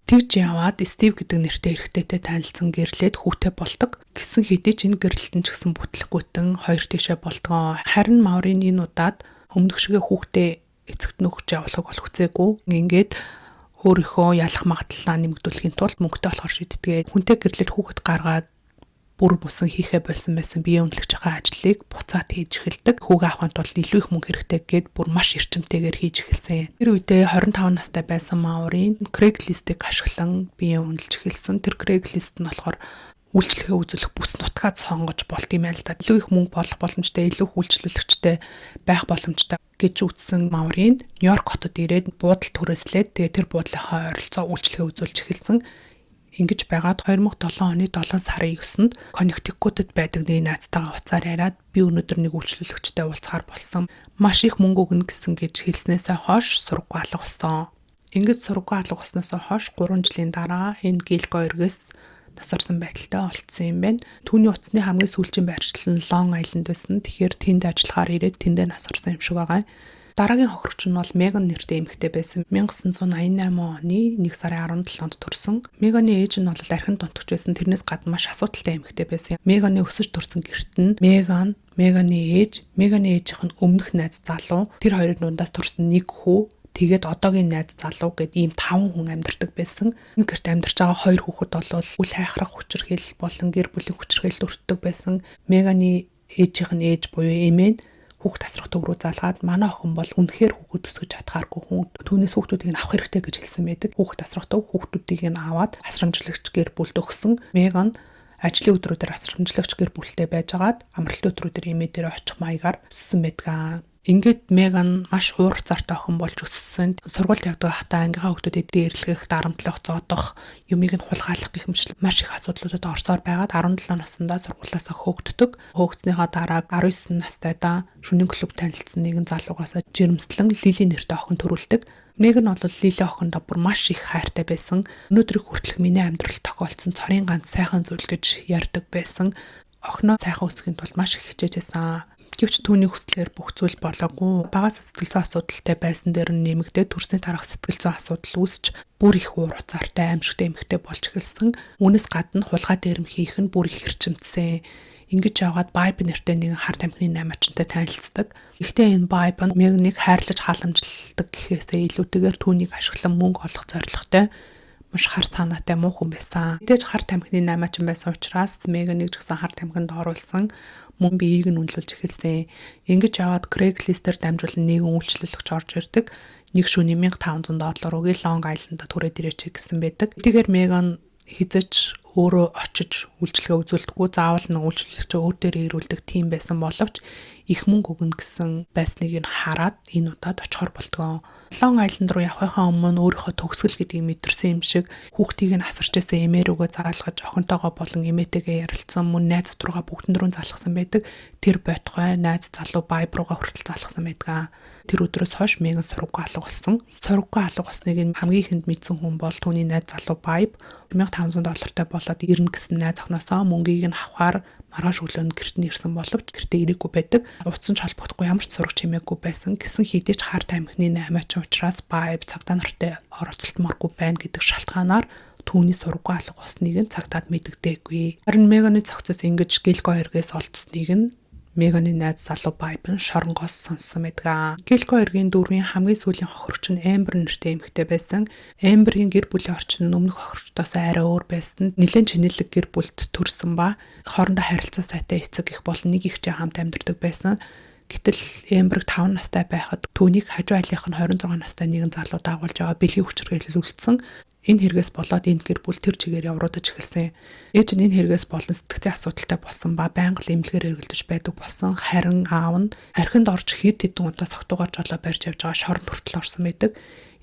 Тэгж яваад Стив гэдэг нэртэй эрэгтэйтэй танилцсан гэрлээд хүүтэй болдог. Гэсэн хэдий ч энэ гэрлэлтэн ч гэсэн бүтлэхгүйтэн хоёр тишээ болдгоо. Харин Маурин энэ удаад өмнөх шигээ хүүхдээ эцэгт нөхөж явуулах болох үзээгүй. Ингээд өөрийнхөө ялах магадлалаа нэмэгдүүлэхийн тулд мөнгөтэй болохоор шийдтгээ. Хүнтэй гэрлээд хүүхэд гаргаад бүр бусан хийхэ болсон байсан биеэ үнэлж байгаа ажлыг буцаад хийж эхэлдэг. Хүүгээ авахын тулд илүү их мөнгө хэрэгтэй гээд бүр маш эрчимтэйгээр хийж эхэлсэн. Тэр үедээ 25 настай байсан Маурин Craigslist-ийг ашиглан биеэ үнэлж эхэлсэн. Тэр Craigslist нь болохоор үйлчлэгээ үзүүлэх бүс нутгаад сонгож болт юм байл та. Илүү их мөнгө болох боломжтой, илүү их үйлчлүүлэгчтэй байх боломжтой гэж үзсэн Маурин Нью-Йорк хотод ирээд буудалд түрээслээд тэгээ тэр буудлынхаа ойролцоо үйлчлэгээ үзүүлж эхэлсэн. Ингэж байгаад 2007 оны 7 сарын 9-нд Коннектикутад байдаг нэг найзтайгаа уцаар яриад би өнөөдөр нэг үйлчлүүлэгчтэй уулзахаар болсон. Маш их мөнгө өгнө гэсэн гэж хэлснээсээ хойш сургууль алга болсон. Ингэж сургууль алга болсноос хойш 3 жилийн дараа энэ Гилго эргээс тасарсан байдалтай олцсон юм байна. Түүний утасны хамгийн сүүлчийн байршил нь Long Island байсан. Тэгэхээр тэнд ажиллахаар ирээд тэндээ насарсан юм шиг байгаа. Дараагийн хохирогч нь бол Меган нэртэй эмэгтэй байсан. 1988 оны 1 сарын 17-нд төрсөн. Меганы ээж нь бол архинд донтогч байсан. Тэрнээс гадна маш асуудалтай эмэгтэй байсан. Меганы өсөж төрсөн гэрт нь Меганы ээжийнх нь өмнөх найз залуу, тэр хоёрын дундаас төрсөн нэг хүү, тэгээд одоогийн найз залуу гэд ийм 5 хүн амьдардаг байсан. Нэг гэрт амьдарч байгаа 2 хүүхэд бол үл хайхрах хүчирхийлэл болон гэр бүлийн хүчирхийлэлд өртдөг байсан. Меганы ээжийнх нь ээж буюу эмээ хүүхд тасрах төв рүү залгаад манай охин бол үнэхээр хүүхэд өсгөж чадхааргүй хүн. Түүнээс хүүхдүүдийг нь авах хэрэгтэй гэж хэлсэн байдаг. Хүүхд тасрах төв хүүхдүүдийг нь аваад асрамжлагч гэр бүлд өгсөн. Меган ажлын өдрүүдээр асрамжлагч гэр бүлтэй байжгаад амралтын өдрүүдээр эмээ дээр очих маягаар өссөн байдаг. Ингээд Меган маш уур цартай охин болж өссөн. Сургуульд явдаг байхдаа ангийнхаа хүүхдүүдэд дээрлэх, дарамтлах, зоодох, юмыг нь хулгайлах гэх мэт маш их асуудлуудад орсоор байгаад 17 наснда сургуулиасаа хөөгддөг. Хөөгдснийхаа дараа 19 настайдаа шөнийн клуб танилцсан нэгэн залуугаас жирэмслэн Лили нэртэй охин төрүүлдэг. Меган бол Лили охиндоо бүр маш их хайртай байсан. Өнөөдрийг хүртэлх миний амьдралд тохиолдсон цорын ганц сайхан зүйл гэж ярьдаг байсан. Охиноо сайхан өсгөхийн тулд маш их хичээж байсан. Гэвч түүний хүслээр бүх зүйл болоогүй. Багаас сэтгэл зүйн асуудалтай байсан дээр нь нэмэгдээ төрсний дараах сэтгэл зүйн асуудал үүсч бүр их уур цаартай аимшигтай эмэгтэй болж эхэлсэн. Үүнээс гадна хулгай дээрэм хийх нь бүр их хэрчэмдсэн. Ингэж яваад Байб нэртэй нэгэн хар тамхины наймаачтай танилцдаг. Гэхдээ энэ Байб нь Мегныг хайрлаж халамжилдаг гэхээсээ илүүтэйгээр түүнийг ашиглан мөнгө олох зорилготой маш хар санаатай муу хүн байсан. Мэдээж хар тамхины наймаачин байсан учраас Меганыг ч гэсэн хар тамхинд оруулсан. Мөн биеийг нь үнэлүүлж эхэлсэн. Ингэж яваад Craigslist-ээр дамжуулан нэгэн үйлчлүүлэгч орж ирдэг. Нэг шөнийн $1500 өгье Long Island-д түрээд ирээч гэсэн байдаг. Тэгэр Меган хизэж өөрөө очиж үйлчлэгээ үзүүлдэггүй, заавал нэг үйлчлүүлэгчээ өөр дээрээ ирүүлдэг тийм байсан боловч их мөнгө өгнө гэсэн байсныг нь хараад энэ удаад очихоор болтгоо. Long Island руу явахынхаа өмнө өөрийнхөө төгсгөл гэдгийг мэдэрсэн юм шиг хүүхдийг нь асарч байсан эмээ рүүгээ заалгаж охинтойгоо болон эмээтэйгээ ярилцсан, мөн найз руугаа бүгдэн рүү залхсан байдаг. Тэр бойтгой найз залуу Байб руугаа хүртэл залхсан байдаг. Тэр өдрөөс хойш Меган сургууль алга болсон. Сургууль алга болсныг нь хамгийн ихэнд мэдсэн хүн бол түүний найз залуу Байб. $1500 болоод ирнэ гэсэн найз охиноосоо мөнгийг нь авахаар маргааш өглөө гэрт нь ирсэн боловч гэртээ ирээгүй байдаг. Утсан ч холбогдохгүй ямар ч сураг чимээгүй байсан. Гэсэн хэдий ч хар тамхины наймаачин учраас Байб цагдаа нартай оролцолтморгүй байна гэдэг шалтгаанаар түүний сургууль алга болсныг нь цагтаад мэддэггүй. Харин Меганы цогцос ингэж Гилго эргээс олдсныг нь Меганы найз залуу Байбен шоронгоос сонссон байдаг. Гилко эргийн дөрвийн хамгийн сүүлийн хохирч нь Эмбер нэртэй эмэгтэй байсан. Эмберийн гэр бүлийн орчин нь өмнөх хохирчдоос арай өөр байсан. Нэлээд чинэлэг гэр бүлд төрсөн ба хоорондоо харилцаа сайтай эцэг их болон нэг ихчээ хамт амьдардаг байсан. Гэтэл Эмберг 5 настай байхад түүнийг хажуу айлынх нь 26 настай нэгэн залуу дагуулж байгаа бэлгийн хүчирхийлэл үлдсэн. Энэ хэрэгээс болоод энэ гэр бүл тэр чигээр явруудаж эхэлсэн. Ээж нь энэ хэрэгээс болон сэтгцийн асуудалтай болсон ба байнга л эмнэлгээр эргэлдэж байдаг болсон. Харин аав нь архинд орж хэд хэдэн удаа согтуугаар жолоо барьж явж байгаа шоронд хүртэл орсон байдаг.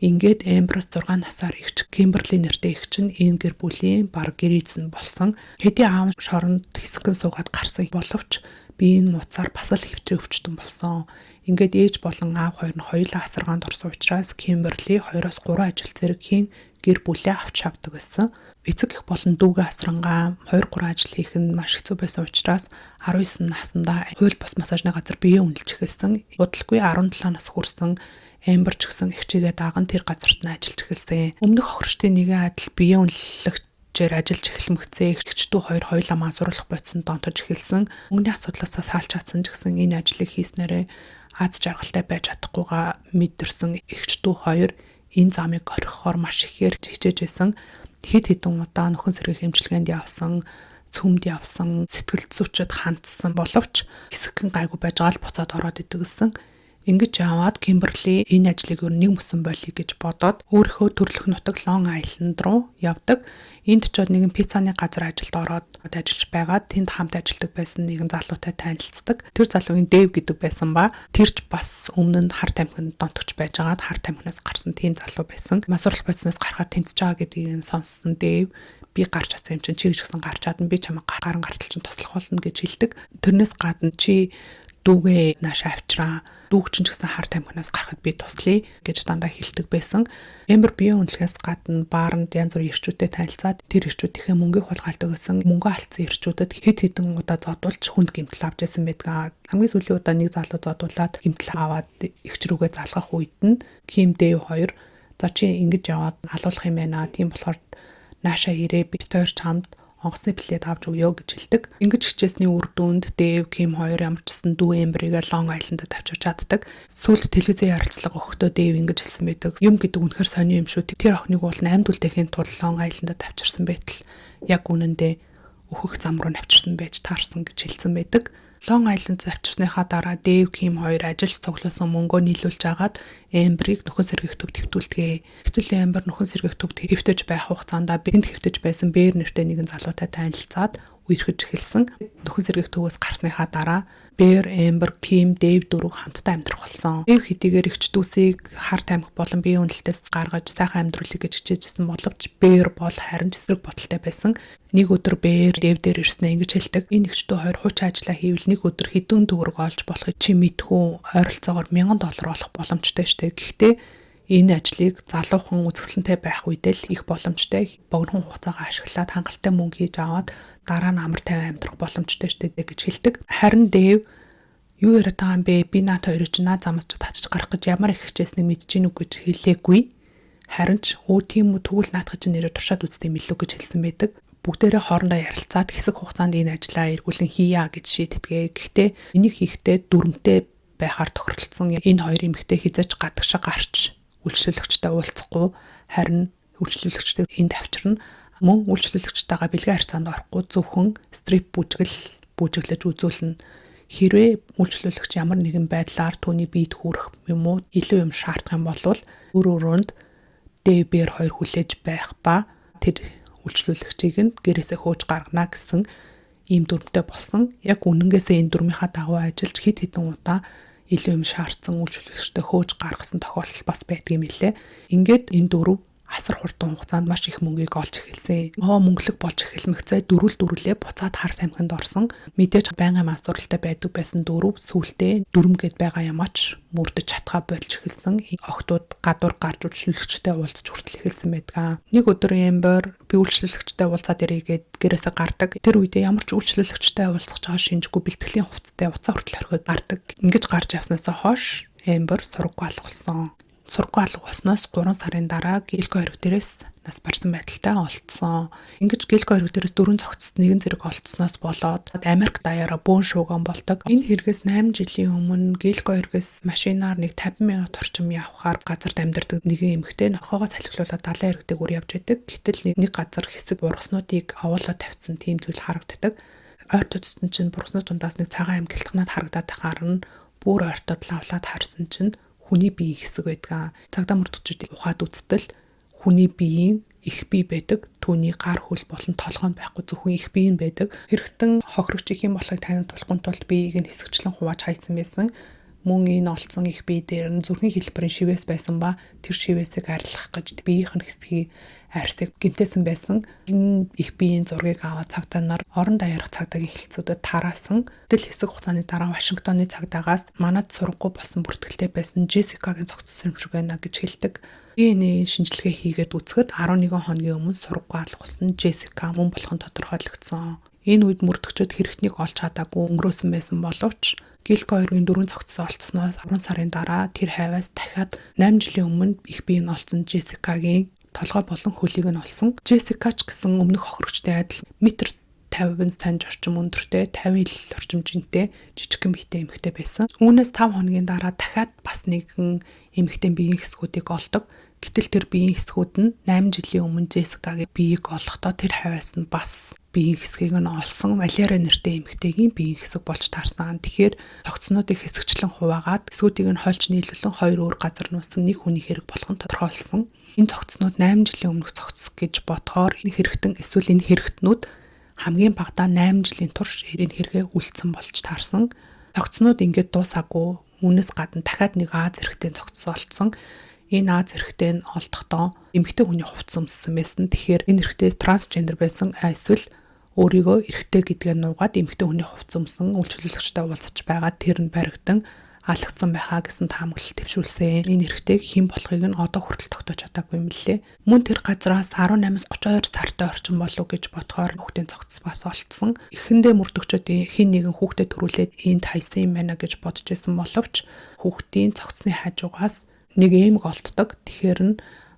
Ингээд Эмберс 6 насаар ихч Кимберли нэртэй ихч нь энэ гэр бүлийн баг гэр эзэн болсон. Хэдий аав нь шоронд хэсгэн суугаад гарсан боловч би энэ нууцаар бас л хэвтрээ өвчтөн болсон. Ингээд ээж болон аав хоёр нь хоёулаа асаргаанд орсон учраас Кимберли 2-3 ажил зэрэг хийн гэр бүлээ авч авдаг байсан. Эцэг их болон дүүгээ асрангаа 2-3 ажил хийх нь маш хэцүү байсан учраас 19 наснда хууль бус массажны газар биеэ үнэлж эхэлсэн. Удалгүй 17 нас хүрсэн Эмбер ч гэсэн ихчигээ даган тэр газарт нь ажиллаж эхэлсэн. Өмнөх хохирчдын нэгэн адил биеэ үнэлэгчээр ажиллаж эхлэмэгцээ ихчдүү хоёр хоёулаа мансууруулах бодисонд донтож эхэлсэн. Өнгөний асуудлаас салж чадсан ч гэсэн энэ ажлыг хийснээрээ аз жаргалтай байж чадахгүйгаа мэдэрсэн ихчдүү хоёр энэ замыг орхихоор маш ихээр хичээж байсан. Хэд хэдэн удаа нөхөн сэргийх эмчилгээнд явсан, цөмд явсан, сэтгэл зүйчэд хандсан боловч хэсэгхэн гайгүй байж гал буцаад ороод идэг гэсэн. Ингэж яваад Кимберли энэ ажлыг нэг мөсөн болъё гэж бодоод өөрийнхөө төрлөх нутаг Лонг Айленд руу явдаг. Энд ч нэгэн пиццаны газар ажилд ороод ажиллаж байгаад тэнд хамт ажилладаг байсан нэгэн залуутай танилцдаг. Тэр залуугийн Дэв гэдэг байсан ба тэр ч бас өмнө нь хар тамхинд донтогч байжгаад хар тамхинаас гарсан тийм залуу байсан. Масуурлах бодисноос гарахаар тэмцэж байгаа гэдгийг сонссон Дэв би гарч чадсан юм чинь чи гэж гисэн гарч чадна би чамайг гарын гартал чинь туслах болно гэж хэлдэг. Тэрнээс гадна чи дүүгээ нааш авчраа дүүг чинь ч гэсэн хар тамхинаас гарахад би туслая гэж дандаа хэлдэг байсан. Эмбер биеэ үнэлэхээс гадна бааранд янз бүрийн ирчүүдтэй танилцаад тэр ирчүүдийнхээ мөнгийг хулгайлдаг гэсэн мөнгө алдсан ирчүүдэд хэд хэдэн удаа зодуулж хүнд гэмтэл авч байсан байдаг. Хамгийн сүүлийн удаа нэг залуу зодуулаад гэмтэл аваад ихч рүүгээ залгах үед нь Ким Дэв хоёр за чи ингэж яваад алуулах юм байна. Тийм болохоор нааша ирээ бид хоёр чамд онгоцны билет авч өгөө гэж хэлдэг. Ингэж хичээсний үр дүнд Дэв, Ким хоёр ямар ч гэсэн дүү Эмберийг Лонг Айлендад авчирч чаддаг. Сүүлд телевизийн ярилцлага өгөхдөө Дэв ингэж хэлсэн байдаг. Юм гэдэг үнэхээр сони юм шүү. Тэр охиныг бол 8 дүлтэйхийн тулд Лонг Айлендад авчирсан байтал яг үнэндээ өөхөх зам руу навчирсан байж таарсан гэж хэлсэн байдаг. Лонг Айлендд авчирсныхаа дараа Дэв, Ким хоёр ажилд цуглуулсан мөнгөө нийлүүлж агаад Эмберийг нөхөн сэргийх төв твтүүлдэгэ. Гэтэл Эмбер нөхөн сэргийх төв твтэж байх хугацаанд бинд хэвтэж байсан Бээр нэртэй нэгэн залуутай танилцаад үерхэж эхэлсэн. Нөхөн сэргийх төвөөс гарсныхаа дараа Бээр, Эмбер, Ким, Дэв дөрөв хамтдаа амьдрах болсон. Дэв хэдийгээр ихч дүүсийг хар тамхи болон биеийн үнэлтээс гаргаж сайхан амьдруулъя гэж хичээжсэн боловч Бээр бол харин эсрэг бодолтой байсан. Нэг өдөр Бээр Дэв дээр ирснээр ингэж хэлдэг. Энэ ихчдүү хоёр хуучин ажиллаа хийвэл нэг өдөр хэдэн төгрөг олж болохыг чи мэдхүү ойролцоогоор $1000 болох боломжтой штэ. Гэхдээ энэ ажлыг залуухан үзэсгэлэнтэй байх үед л их боломжтой богино хугацаагаа ашиглаад хангалттай мөнгө хийж аваад дараа нь амар тайван амьдрах боломжтой штэ гэж хэлдэг. Харин Дэв юу яриад байгаа юм бэ? Би наад хоёрыг ч наад замаас татчих гарах гэж ямар их хичээснийг мэдэж гинүг гэж хэлээгүй. Харин ч тийм үү тэгвэл наадах чинь нэрээ туршаад үзтээ мэлүү гэж хэлсэн байдаг. Бүгдээрээ хоорондоо ярилцаад хэсэг хугацаанд энэ ажлаа эргүүлэн хийя гэж шийдтгээ. Гэхдээ энийг хийхдээ дүрмтэй байхаар тохиролцсон энэ хоёр эмэгтэй хязгаарч гадагшаа гарч үйлчлүүлэгчтэй уулзахгүй харин үйлчлүүлэгчтэй энд авчирна. Мөн үйлчлүүлэгчтэйгээ бэлгийн харьцаанд орохгүй зөвхөн стрип бүжиглэж үзүүлнэ. Хэрвээ үйлчлүүлэгч ямар нэгэн байдлаар түүний биед хүрэх юм уу илүү юм шаардах юм бол өөр өрөөнд Дэвбэр хоёр хүлээж байх ба тэр үйлчлүүлэгчийг нь гэрээсээ хөөж гаргана гэсэн ийм дүрмтэй болсон. Яг үнэнгээсээ энэ дүрмийнхаа дагуу ажиллаж хэд хэдэн удаа илүү юм шаардсан үйлчлүүлэгчтэй хөөж гаргасан тохиолдол бас байдгийм билээ. Ингээд энэ дөрөв асар хурдан хугацаанд маш их мөнгийг олж эхэлсэн. Мөнгөлөг болж эхэлмэгцээ дөрүлээ буцаад хар тамхинд орсон. Мэдээж байнгын мансуурлалтай байдаг байсан дөрөв сүултээ дүрмгээд байгаа ямаач мөрдөж чадхаа болж эхэлсэн. Охтууд гадуур гарч үйлчлүүлэгчтэй уулзч хүртэл эхэлсэн байдаг. Нэг өдөр Эмбер би үйлчлүүлэгчтэй уулзаад ирээгээд гэрээсээ гардаг. Тэр үедээ ямар ч үйлчлүүлэгчтэй уулзах байгаа шинжгүй бэлтгэлийн хувцастай уцаа хүртэл орхиод гардаг. Ингэж гарч явснаас хойш Эмбер сургууль алгуулсан. Сургууль алга болсноос 3 сарын дараа гэлгүй хориг дээрээс нас барсан байдалтай олдсон. Ингэж гэлгүй хориг дээрээс 4 цогцост нэгэн зэрэг олдсноос болоод Америк даяараа бөөн шууган болдог. Энэ хэрэгээс 8 жилийн өмнө гэлгүй хоригоос машинаар нэг 50 минут орчим явхаар газарт амьдардаг нэгэн эмэгтэй нохоогоо салхилуулаад далайн иргэдэг үр явж байдаг. Гэтэл нэг газар хэсэг бургаснуудыг овоолоо тавьсан тийм зүйл харагддаг. Ойр төдсөн чинь бургаснууд дундаас нэг цагаан амгилтгнаад харагдаад харна. Бүр ойртод лавлаад харсан чинь хүний биеийн хэсэг байдаг. Цагдаа мөрдөгчд ухаад үзтэл хүний биеийн их бие байдаг. Түүний гар хөл болон толгойн байхгүй зөвхөн их бие нь байдаг. Хэрэгтэн хохирогч их юм болохыг танигдуулахын тулд биеийг нь хэсэгчлэн хувааж хайсан байсан. Мөн энэ олцсон их бие дээр нь зүрхний хэлбэрийн шивээс байсан ба тэр шивээсийг арилгах гэж биеийнх нь хэсгийг арьсыг гэмтээсэн байсан. Энэ их биеийн зургийг аваад цагдаа нар орон даяарх цагдаагийн хэлцүүдэд тараасан. Тэл хэсэг хугацааны дараа Вашингтоны цагдаагаас манад сургаггүй болсон бүртгэлтэй байсан Джессикагийн цогцсон юм шиг байна гэж хэлдэг. ДНХ шинжилгээ хийгээд үзэхэд 11 хоногийн өмнө сургаггүй алга болсон Джессика мөн болох нь тодорхойлогдсон. Энэ үед мөрдөгчд хэрэгтнийг олж чадаагүй өнгөрөөсөн байсан боловч гэлгүй хоёрын 4 цогцсон олцсноос 10 сарын дараа тэр хайваас дахиад 8 жилийн өмнө их биеийг нь олсон Джессикагийн толгой болон хөлийг нь олсон. Джессика ч гэсэн өмнөх хохирогчтой адил метр 50 см орчим өндөртэй, 50 ил орчим жинтэй, жижигхэн биетэй эмэгтэй байсан. Үүнээс 5 хоногийн дараа дахиад бас нэгэн эмэгтэй биеийн хэсгүүдийг олдог. Гэтэл тэр биеийн хэсгүүд нь 8 жилийн өмнө Джессикагийн биеийг олохдоо тэр хавьяас нь бас биеийн хэсгийг нь олсон Валери нэртэй эмэгтэйгийн биеийн хэсэг болж таарсан. Тэгэхээр цогцнуудыг хэсэгчлэн хуваагаад хэсгүүдийг нь хольж нийлүүлэн 2 өөр газар нуусан нэг хүний хэрэг болох нь тодорхойлсон. Энэ цогцнууд 8 жилийн өмнөх цогц гэж бодохоор энэ хэрэгтэн эсвэл энэ хэрэгтнүүд хамгийн багадаа 8 жилийн турш энэ хэрэгээ үлдсэн болж таарсан. Цогцнууд ингээд дуусаагүй үүнээс гадна дахиад нэг Аз эрэгтэй цогц олдсон. Энэ Аз эрэгтэй нь олдохдоо эмэгтэй хүний хувцас өмссөн байсан. Тэгэхээр энэ эрэгтэй трансгендер байсан эсвэл өөрийгөө эрэгтэй гэдгээ нуугаад эмэгтэй хүний хувцас өмсөн үйлчлүүлэгчтэй уулзч байгаа тэр нь баригдан алгацсан байхаа гэсэн таамаглал төвшүүлсэн. Энэ эрэгтэйг хэн болохыг нь одоо хүртэл тогтоож чадаагүй юм лээ. Мөн тэр газраас 18-аас 32 сартай орчим болов гэж бодохоор хүүхдийн цогц бас олцсон. Эхэндээ мөрдөгчд хэн нэгэн хүүхдэд төрүүлээд энд хайсан юм байна гэж бодож байсан боловч хүүхдийн цогцны хажуугаас нэг эмэг олддог. Тэгэхээр нь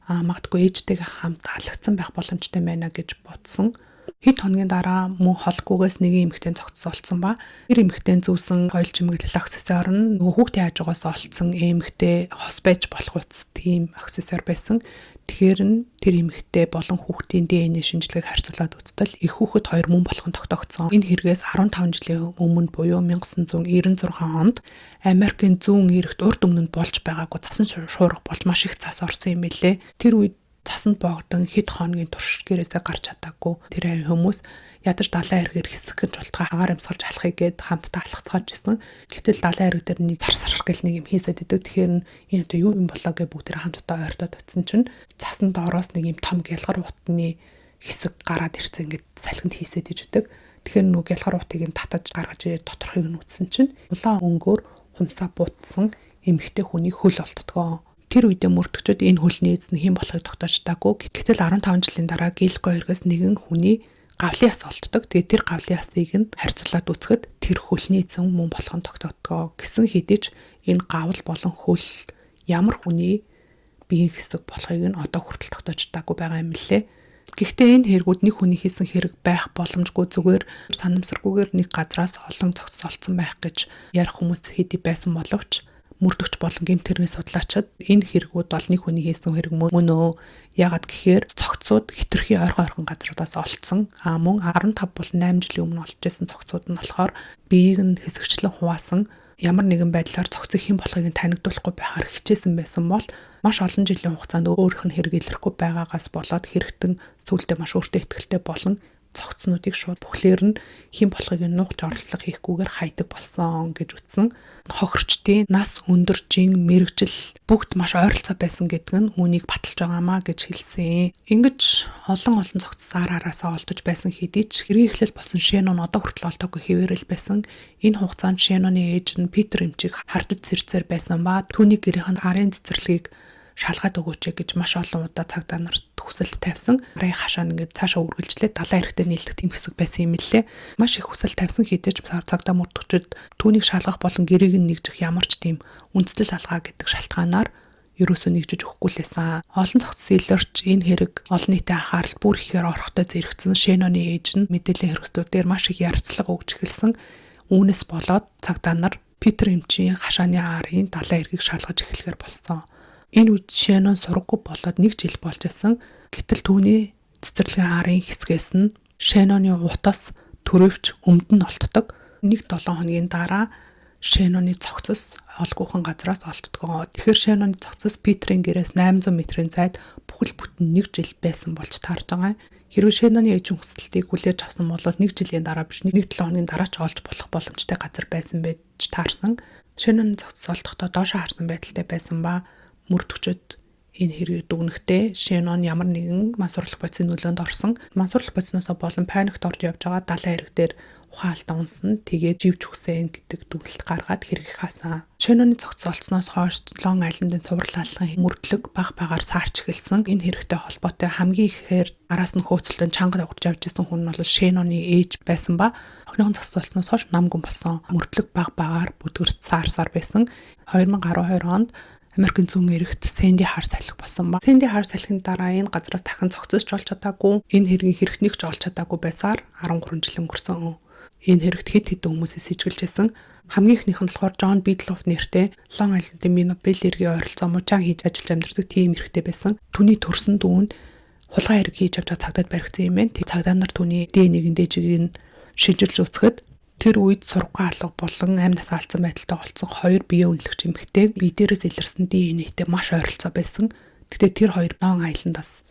магадгүй ээжтэйгээ хамт алгацсан байх боломжтой байна гэж бодсон. Хэд хоногийн дараа мөн холгүйгээс нэг эмэгтэй цогцос олцсон ба тэр эмэгтэй зүүсэн гоёл чимэглэл аксессуар нь нөгөө хүүхдийн хажуугаас олцсон эмэгтэй хос байж болох утас тийм аксессуар байсан. Тэгэхээр нь тэр эмэгтэй болон хүүхдийн ДНХ шинжилгээг харьцуулаад үзтэл их хүүхэд хоёр мөн болох нь тогтогдсон. Энэ хэрэгээс 15 жилийн өмнө буюу 1996 онд Америкийн зүүн эрэгт урд өмнөд болж байгаагүй цасан шуурга болж маш их цас орсон юм билээ. Тэр үед цасанд боогдсон хэд хоногийн турш гэрээсээ гарч чадаагүй тэр авийн хүмүүс ядаж далайн эргээр хэсэг гэж болтгоо хагаар амьсгалж алахыг гээд хамтдаа алхацгааж исэн. Гэтэл далайн эрэг дээр нэг царсар гэл нэг юм хийсэд идэг. Тэгэхээр энэ одоо юу юм болоо гэж бүгд хамтдаа ойртоод утсан чинь цасанд ороос нэг юм том гялгар утны хэсэг гараад ирсэн ингээд салхинд хийсэд иж идэг. Тэгэхээр нүг гялгар утыг нь татаж гаргаж ирээд доторхыг нь үтсэн чинь улаан өнгөөр хумсаа буутсан эмэгтэй хүний хөл олддгоо. Тэр үедээ мөрдөгчд энэ хөлний эзэн хэн болохыг тогтоож чадаагүй. Гэтэл 15 жилийн дараа гэлгүй хоёроос нэгэн хүний гавлын яс олддог. Тэгээд тэр гавлын ясыг нь харьцуулаад үзэхэд тэр хөлний эзэн мөн болох нь тогтоодгоо. Гэсэн хэдий ч энэ гавл болон хөл ямар хүний биеийн хэсэг болохыг нь одоо хүртэл тогтоож чадаагүй байгаа юм лээ. Гэхдээ энэ хэрэгүүд нэг хүний хийсэн хэрэг байх боломжгүй зүгээр санамсаргүйгээр нэг газраас олон цогц олцсон байх гэж ярих хүмүүс хэдий байсан боловч мөрдөгч болон гэмт хэргийн судлаачид энэ хэрэгүүд бол нэг хүний хийсэн хэрэг мөн өө. Яагаад гэхээр цогцууд хитрхи ойрхон газруудаас олцсон. Мөн 15 болон 8 жилийн өмнө олж байсан цогцууд нь болохоор биеийг нь хэсэгчлэн хуваасан ямар нэгэн байдлаар цогцыг хэн болохыг нь танигдуулахгүй байхаар хичээсэн байсан бол маш олон жилийн хугацаанд өөрийнх нь хэрэг илэрхгүй байгаагаас болоод хэрэгтэн сүултээ маш өөртөө ихтэй болон цогцнуудыг шууд бүхлээр нь хэн болохыг нь нуугч оролдлого хийхгүйгээр хайдаг болсон гэж үтсэн. Хохирчдын нас өндөр жин мэрэгжил бүгд маш ойролцоо байсан гэдэг нь үүнийг баталж байгаамаа гэж хэлсэн. Ингэж олон цогц араасаа олдож байсан хэдий ч хэргийн эхлэл болсон Шенон одоо хүртэл олдоогүй хэвээрэл байсан. Энэ хугацаанд Шеноны ээж нь Питер эмчийг хардаж сэрцээр байсан ба түүний гэрийнх нь арын цэцэрлэгийг шалгаад өгөөч гэж маш олон удаа цагдаа нарт хүсэлт тавьсан. Арын хашаа ингээд цаашаа үргэлжлээд далайн эрэгтэй нийлдэх тийм хэсэг байсан юм лээ. Маш их хүсэлт тавьсан хэдий ч цагдаа мөрдөгчд түүнийг шалгах болон гэрийг нь нэгжих ямар ч тийм үндэслэл алгаа гэдэг шалтгаанаар ерөөсөө нэгжиж өгөхгүй лээсэн. Олон цогц илэрч энэ хэрэг олон нийтийн анхаарал бүр ихээр орохтой зэрэгцэн Шэноны ээж нь мэдээллийн хэрэгслүүд дээр маш их ярилцлага өгч эхэлсэн. Үүнээс болоод цагдаа нар Питер эмчийн хашааны аарын далайн эргийг шалгаж эхлэхээр болсон. Энэ үед Шэнон сургаггүй болоод 1 жил болж байсан. Гэтэл түүний цэцэрлэгийн аарын хэсгээс нь Шэноны утас төрөвч өмд нь олддог. 1-7 хоногийн дараа Шэноны цогцос олгүйхан газраас олддгоо. Тэгэхээр Шэноны цогцос Питерийн гэрээс 800 метрийн зайд бүхэл бүтэн 1 жил байсан болж таарж байгаа. Хэрвээ Шэноны ээжийн хүсэлтийг хүлээж авсан бол 1 жилийн дараа биш 1-7 хоногийн дараа ч олж болох боломжтой газар байсан байж таарсан. Шэноны цогцос олдохдоо доошоо харсан байдалтай байсан ба мөрдөгчөд энэ хэрэг дүгнэхдээ Шэнон ямар нэгэн мансуурлах бодисын нөлөөнд орсон. Мансуурлах бодисноос болон паникт орж явж байгаа далайн эрэг дээр ухаалтаа унсан. Тэгээд живж өгсөн гэдэг дүгнэлт гаргаад хэрэг хаасан. Шэноны цогцос олцсноос хойш Лон Айландын цувралалгын мөрдлөг баг багаар саарч эхэлсэн. Энэ хэрэгтэй холбоотой хамгийн ихээр араас нь хөөцөлтөнд чанга давгарч явж исэн хүн нь бол Шэноны ээж байсан ба охинохон цогцос олцсноос хойш намгүн болсон. Мөрдлөг баг багаар бүдгэрс саарсаар байсан. 2012 онд Америкийн зүүн эрэгт Сэнди хар салхи болсон ба. Сэнди хар салхины дараа энэ газраас дахин цогцосч олж чадаагүй, энэ хэргийн хэрэгтнийг ч олж чадаагүй байсаар 13 жил өнгөрсөн. Энэ хэрэгт хэд хэдэн хүмүүсээс сэтгэлжсэн. Хамгийн ихнийх нь болохоор Джон Бидлоф нэртэй Лон Айландын Минобел эргийн ойролцоо мужаан хийж ажиллаж амьдардаг тийм эрэгтэй байсан. Түүний төрсөн дүүн хулгай хэрэг хийж авч цагдаад баригдсан юм байна. Цагдаа нар түүний ДНХ-ийн дэжиг нь шинжилж үзэхэд тэр үед сургаггүй алга болон амьнаас алдсан байдалтай олцсон 2 биеэ үнэлэгч эмэгтэй бие дээрээс илэрсэн ДНХ-тэй маш ойролцоо байсан. Гэхдээ тэр хоёр Лон Айландаас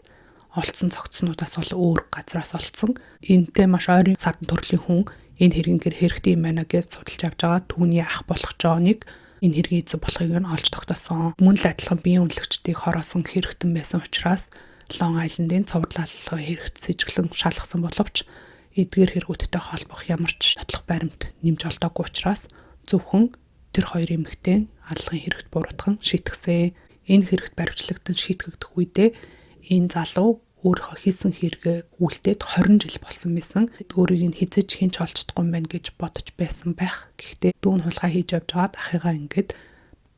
олцсон цогцснуудаас бол өөр газраас олцсон. Энэтэй маш ойрын садан төрлийн хүн энэ хэрэгээр хэрэгтэй юм байна гэж судалж авч байгаа. Түүний ах болох Джоныг энэ хэргийн эзэн болохыг нь олж тогтоосон. Мөн л адилхан биеэ үнэлэгчдийг хороосон хэрэгтэн байсан учраас Лон Айландын цувралалгын хэрэгт сэжиглэн шалгасан боловч эдгээр хэрэгүүдтэй холбох ямар ч нотлох баримт нэмж олдоогүй учраас зөвхөн тэр хоёр эмэгтэй аллагын хэрэгт буруутхан шийтгсэн. Энэ хэрэгт баримтлагдсан шийтгэгдэх үедээ энэ залуу өөрийнхөө хийсэн хэрэгээ үлдээд 20 жил болсон байсан. Өөрийг нь хизэж хинч олж чадахгүй юм байна гэж бодож байсан байх. Гэхдээ дүүн хулгай хийж явж байгаад ахыгаа ингээд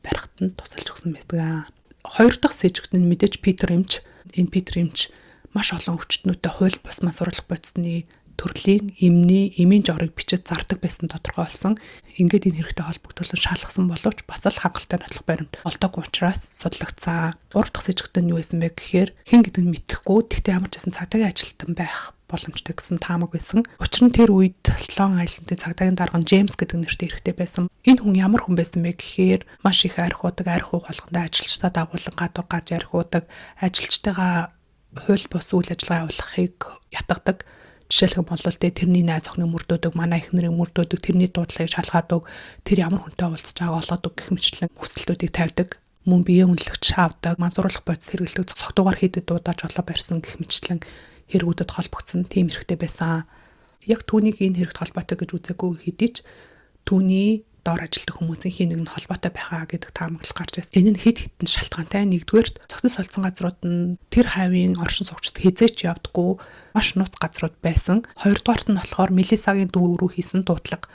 барихт нь тусалж өгсөн байдаг. Хоёр дахь сэжигт нь мэдээж Питер эмч. Энэ Питер эмч маш олон өвчтнүүдэд хууль бус мансуурлах бодисны төрлийн эмийн жорыг бичиж зардаг байсан тодорхой болсон. Ингээд энэ хэрэгтэй холбогдуулан шалгасан боловч бас л хангалттай нотлох баримт олдоогүй учраас судлагдсан. 3 дахь сэжигтэн нь юу байсан бэ гэхээр хэн гэдэг нь мэдэхгүй. Тэгтээ ямар ч байсан цагдаагийн ажилтан байх боломжтой гэсэн таамаг байсан. Учир нь тэр үед Лон Айландын цагдаагийн дарга Джеймс гэдэг нэртэй эрэгтэй байсан. Энэ хүн ямар хүн байсан бэ гэхээр маш их арх болгондоо ажилчдаа дагуулan гадуур гарч архиудаг, ажилчтайгаа хууль бус үйл ажиллагаа явуулахыг ятгадаг. Жишээлх бол тэрний найз охины мөрдөөдөг, манай их нарын мөрдөөдөг, тэрний дуудлагыг шалгаадаг, тэр ямар хүнтэй уулзж байгааг олгодог гэх мэтлэн хүсэлтүүдийг тавьдаг. Мөн биеэ үнэлэгч шаавдаг, мансуурлах бодис хэрэглэдэг, цогтуугаар хийдэд дуудаж олоо барьсан гэх мэтлэн хэрэгүүдэд холбогдсон тийм хэрэгтэй байсан. Яг түүнийг энэ хэрэгт холбоотой гэж үзээгүй хэдий ч түүний доор ажилладаг хүмүүсийн хин нэг нь холбоотой байхаа гэдэг таамаглал гарч ирсэн. Энэ нь хэд хэдэн шалтгаантай. Нэгдүгээр цогцос олсон газрууд нь тэр хавийн оршин суугчид хизээч явдаггүй маш нууц газрууд байсан. Хоёрдугаарт нь болохоор Мелисагийн дүү рүү хийсэн дуудлага.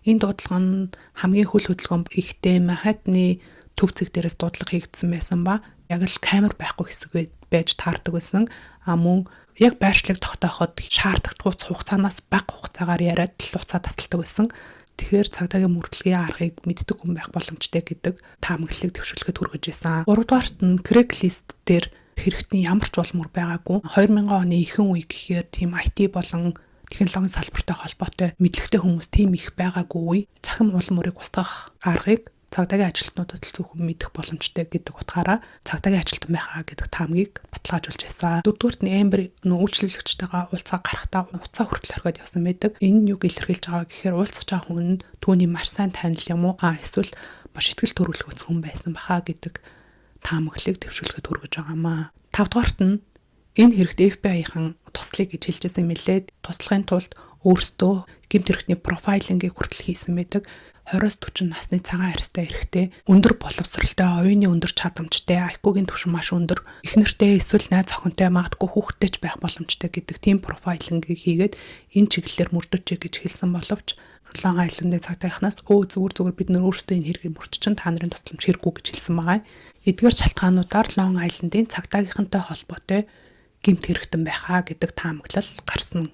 Энэ дуудлага нь хамгийн хөл хөдөлгөөн ихтэй Манхэттны төв зэг дээрээс дуудлага хийгдсэн байсан ба яг л камер байхгүй хэсэг байж таардаг байсан. Мөн яг байршлыг тогтооход шаардлагатай хугацаанаас бага хугацаагаар яриад л уцаа тасалдаг байсан. Тэгэхээр цагдаагийн мөрдлөгийн аргыг мэддэг хүн байх боломжтой гэдэг таамаглалыг төвшүүлэхэд хүргэж байсан. 3-дугаарт нь Craigslist дээр хэрэгтний ямар ч улмөр байгаагүй. 2000 оны ихэнх үе гэхээр тийм IT болон технологийн салбартай холбоотой мэдлэгтэй хүмүүс тийм их байгаагүй үе. Цахим улмөрийг устгах аргыг цагдаагийн ажилтнуудад л зөвхөн мэдэх боломжтой гэдэг утгаараа цагдаагийн ажилтан байхаа гэдэг таамгийг баталгаажуулж байсан. 4-дугаарт нь Amber үйлчлүүлэгчтэйгээ уулзаа гарахтаа уцаа хүртэл орхиод явсан байдаг. Энэ нь юг илэрхийлж байгаа гэхээр уулзах байгаа хүн түүний маш сайн танил юм уу? Эсвэл маш ихтгэл төрүүлэх хүн байсан баха гэдэг таамаглалыг төвшүүлэхэд хүргэж байгаамаа. 5-дугаарт нь энэ хэрэгт FBI-ийн туслахыг гэж хэлжсэн юм лээ. Туслахын тулд өөрсдөө гэмт хэрэгтний профайлингийг хүртэл хийсэн байдаг. 20-40 насны цагаан харьцтай эрэгтэй, өндөр боловсралтай, оюуны өндөр чадамжтай, IQ-гийн түвшин маш өндөр, эхнэртэй эсвэл найз охинтой, магадгүй хүүхэдтэй ч байх боломжтой гэдэг тийм профайлингийг хийгээд энэ чиглэлээр мөрдөж гэж хэлсэн боловч Long Island-ийн цагдаагийнаас зүгээр бид нар өөрсдөө энэ хэргийг мөрдчихөн та нарын тусламж хэрэггүй гэж хэлсэн байгаа. Эдгээр шалтгаануудаар Long Island-ийн цагдаагийнхантай холбоотой гэмт хэрэгтэн байхаа гэдэг таамаглал гарсан.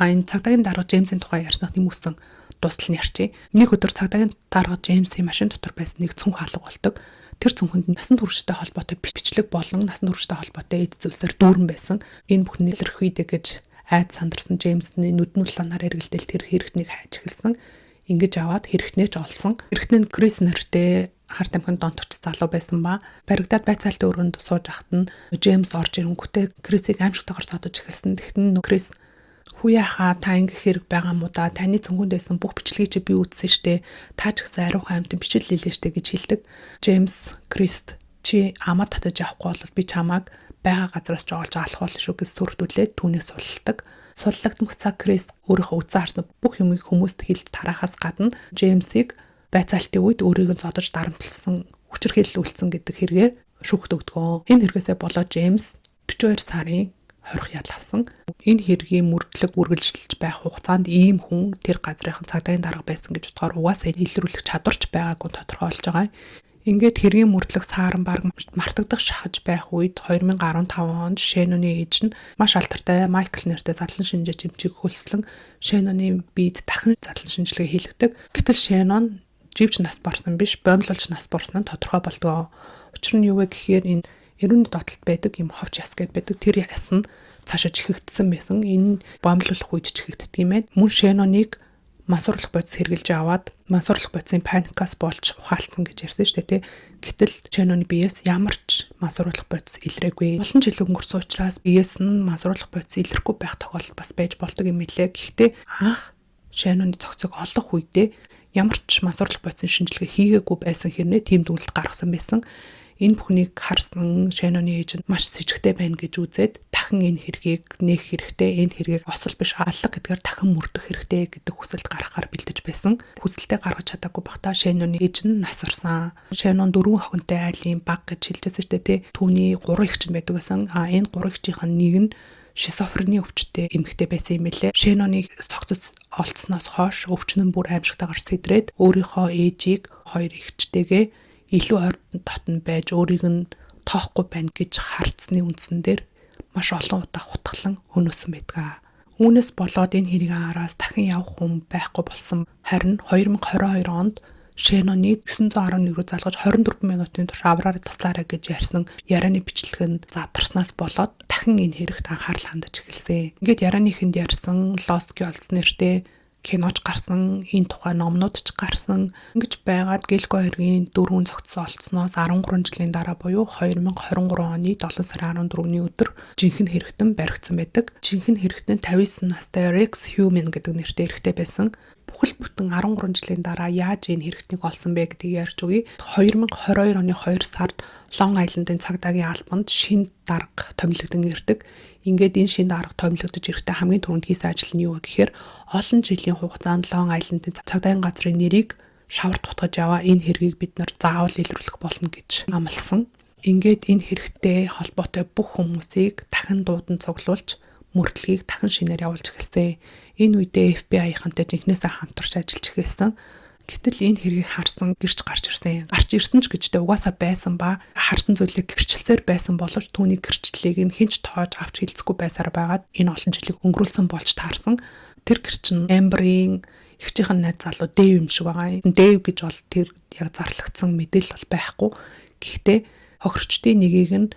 Энэ цагдаагийн дарга Джеймсийн тухай ярьснах нэмүүлсэн дуустал нь ярьчээ. Нэг өдөр цагдаагийн дарга Джеймсийн машин дотор байсан нэг цүнх алга болдог. Тэр цүнхэнд насан туршидтэй холбоотой бичлэг болон насан туршидтэй холбоотой эд зүйлсээр дүүрэн байсан. Энэ бүхэн илэрх үедээ гэж айд сандарсан Джеймсний нүднүл ланаар эргэлдэл тэр хэрэгтнийг хайж эхэлсэн. Ингэж аваад хэрэгтнээ ч олсон. Хэрэгтэн нь Крис нэртэй харт амхын донторч залуу байсан ба баригдаад байцаалтын өрөөнд сууж ахт нь Джеймс орж ирэнгүүтээ Крисийг аимшигтайгаар зодож эхэлсэн. Тэгтэн Крис "Хүү яхаа та ингэх хэрэг байгаа мó да, таны цөмгөнд байсан бүх бичлэгийг чи би үзсэн штэ, та ч гэсэн ариухан амьтан бичлэл хийлээ штэ" гэж хэлдэг. Джеймс Крист "Чи амаа татаж авахгүй бол би чамааг байгаа газараас ч оолж алах болно шүү" гэж сүрдүүлээд түүнээс сулладаг. Суллагдмах цаг Крист өөрийнхөө үзэн харсан бүх юмыг хүмүүст хэлж тараахаас гадна Джеймсийг байцаалтын үед өөрийгөө зодож дарамтлсан, хүчирхийлэл үйлцсэн гэдэг хэрэгээр шүүхт өгдгөө. Энэ хэрэгээсээ болоод Джеймс 42 сарын хорих ял авсан. Энэ хэргийн мөрдлөг үргэлжилж байх хугацаанд ийм хүн тэр газрынхан цагдаагийн дарга байсан гэж бодохоор угаасаа илрүүлэх чадварч байгаагүй тодорхойлж байгаа. Ингээд хэргийн мөрдлөг сааран баг мартагдах шахаж байх үед 2015 онд Шэноны ээж нь маш алдартай Майкл нэртэй задлан шинжээч эмчийг хөлслөн Шэноны биед дахин задлан шинжилгээ хийлгдэг. Гэтэл Шэнон живж нас барсан биш, боомлолж нас барсан нь тодорхой болдгоо. Учир нь юу вэ гэхээр энэ эрүүний дотолд байдаг юм ховч яс гэдэг байдаг. Тэр яс нь цаашаа чихэгдсэн байсан. Энэ боомлуулах үед чихэгддэг юм байна. Мөн Шэноныг мансуурлах бодис хэрглэж аваад мансуурлах бодисын паникаас болж ухаалцсан гэж ярьсан шүү дээ. Гэтэл Шэноны биеэс ямар ч мансуурлах бодис илрээгүй. Олон жил өнгөрсөн учраас биеэс нь мансуурлах бодис илрэхгүй байх тохиолдол бас байж болдог юм билээ. Гэхдээ анх Шэноны цогцыг олох үедээ ямар ч мансуурлах бодисын шинжилгээ хийгээгүй байсан хэрнээ тийм дүгнэлт гаргасан байсан. Энэ бүхнийг харсан Шэноны ээж нь маш сэжигтэй байна гэж үзээд дахин энэ хэргийг нээх хэрэгтэй, энэ хэргийг осол биш алга гэдгээр дахин мөрдөх хэрэгтэй гэдэг хүсэлт гаргахаар бэлдэж байсан. Хүсэлтээ гаргаж чадаагүй багтаа Шэноны ээж нь насарсан. Шэнон 4 охинтой айлын баг гэж хэлжсэн шүү дээ. Түүний 3 эгч байдаг байсан. Энэ 3 эгчийнх нь нэг нь шизофрени өвчтэй эмэгтэй байсан юм лээ. Шэноныг цогцос олцсноос хойш өвчин нь бүр аимшигтайгаар сэдрээд өөрийнхөө ээжийг 2 эгчтэйгээ илүү ойр дотн байж өөрийг нь тоохгүй байна гэж харцсны үндсэн дээр маш олон удаа хутгалан хөнөөсөн байдаг. Үүнээс болоод энэ хэргийн араас дахин явах хүн байхгүй болсон. Харин 2022 онд Шэноны 911 рүү залгаж 24 минутын турш авраарай туслаарай гэж ярьсан ярианы бичлэг нь задарснаас болоод дахин энэ хэрэгт анхаарал хандаж эхэлсэн. Ингээд ярианыхэнд ярьсан Lost Girls нэртэй киноч гарсан, энэ тухай номнууд ч гарсан. Ингэж байгаад Гэлго хэргийн дөрвөн цогцсон олцсноос 13 жилийн дараа буюу 2023 оны 7 сарын 14-ний өдөр жинхэнэ хэрэгтэн баригдсан байдаг. Жинхэнэ хэрэгтэн 59 настай Rex Human гэдэг нэртэй эрэгтэй байсан. Бүхэл бүтэн 13 жилийн дараа яаж энэ хэрэгтнийг олсон бэ гэдгийг ярьж өгье. 2022 оны 2 сард Long Island-ын цагдаагийн албанд шинэ дарга томилогдсон ирдэг. Ингээд энэ шинэ дарга томилогдож ирэхдээ хамгийн түрүүнд хийсэн ажил нь юу вэ гэхээр олон жилийн хугацаанд Long Island-ын цагдаагийн газрын нэрийг шаварт тутгаж яваа энэ хэргийг бид нар заавал илрүүлэх болно гэж амласан. Ингээд энэ хэрэгтэй холбоотой бүх хүмүүсийг дахин дуудан цуглуулж мөрдлөгийг дахин шинээр явуулж эхэлсэн. Энэ үедээ FBI-хантай жинхнээсээ хамтарч ажиллаж эхэлсэн. Гэтэл энэ хэргийг харсан гэрч гарч ирсэн. Гарч ирсэн ч гэжтэй угаасаа байсан ба харсан зүйлийг гэрчлсээр байсан боловч түүний гэрчлэлийг нь хинч тоож авч хэлцэхгүй байсаар байгаад энэ олон жилиг өнгөрүүлсэн болж таарсан. Тэр гэрч нь Amber-ийн эгчийнхэн найз залуу Дэв юм шиг байгаа. Дэв гэж бол тэр яг зарлагдсан мэдээлэл бол байхгүй. Гэхдээ хохирчдын нэгийг нь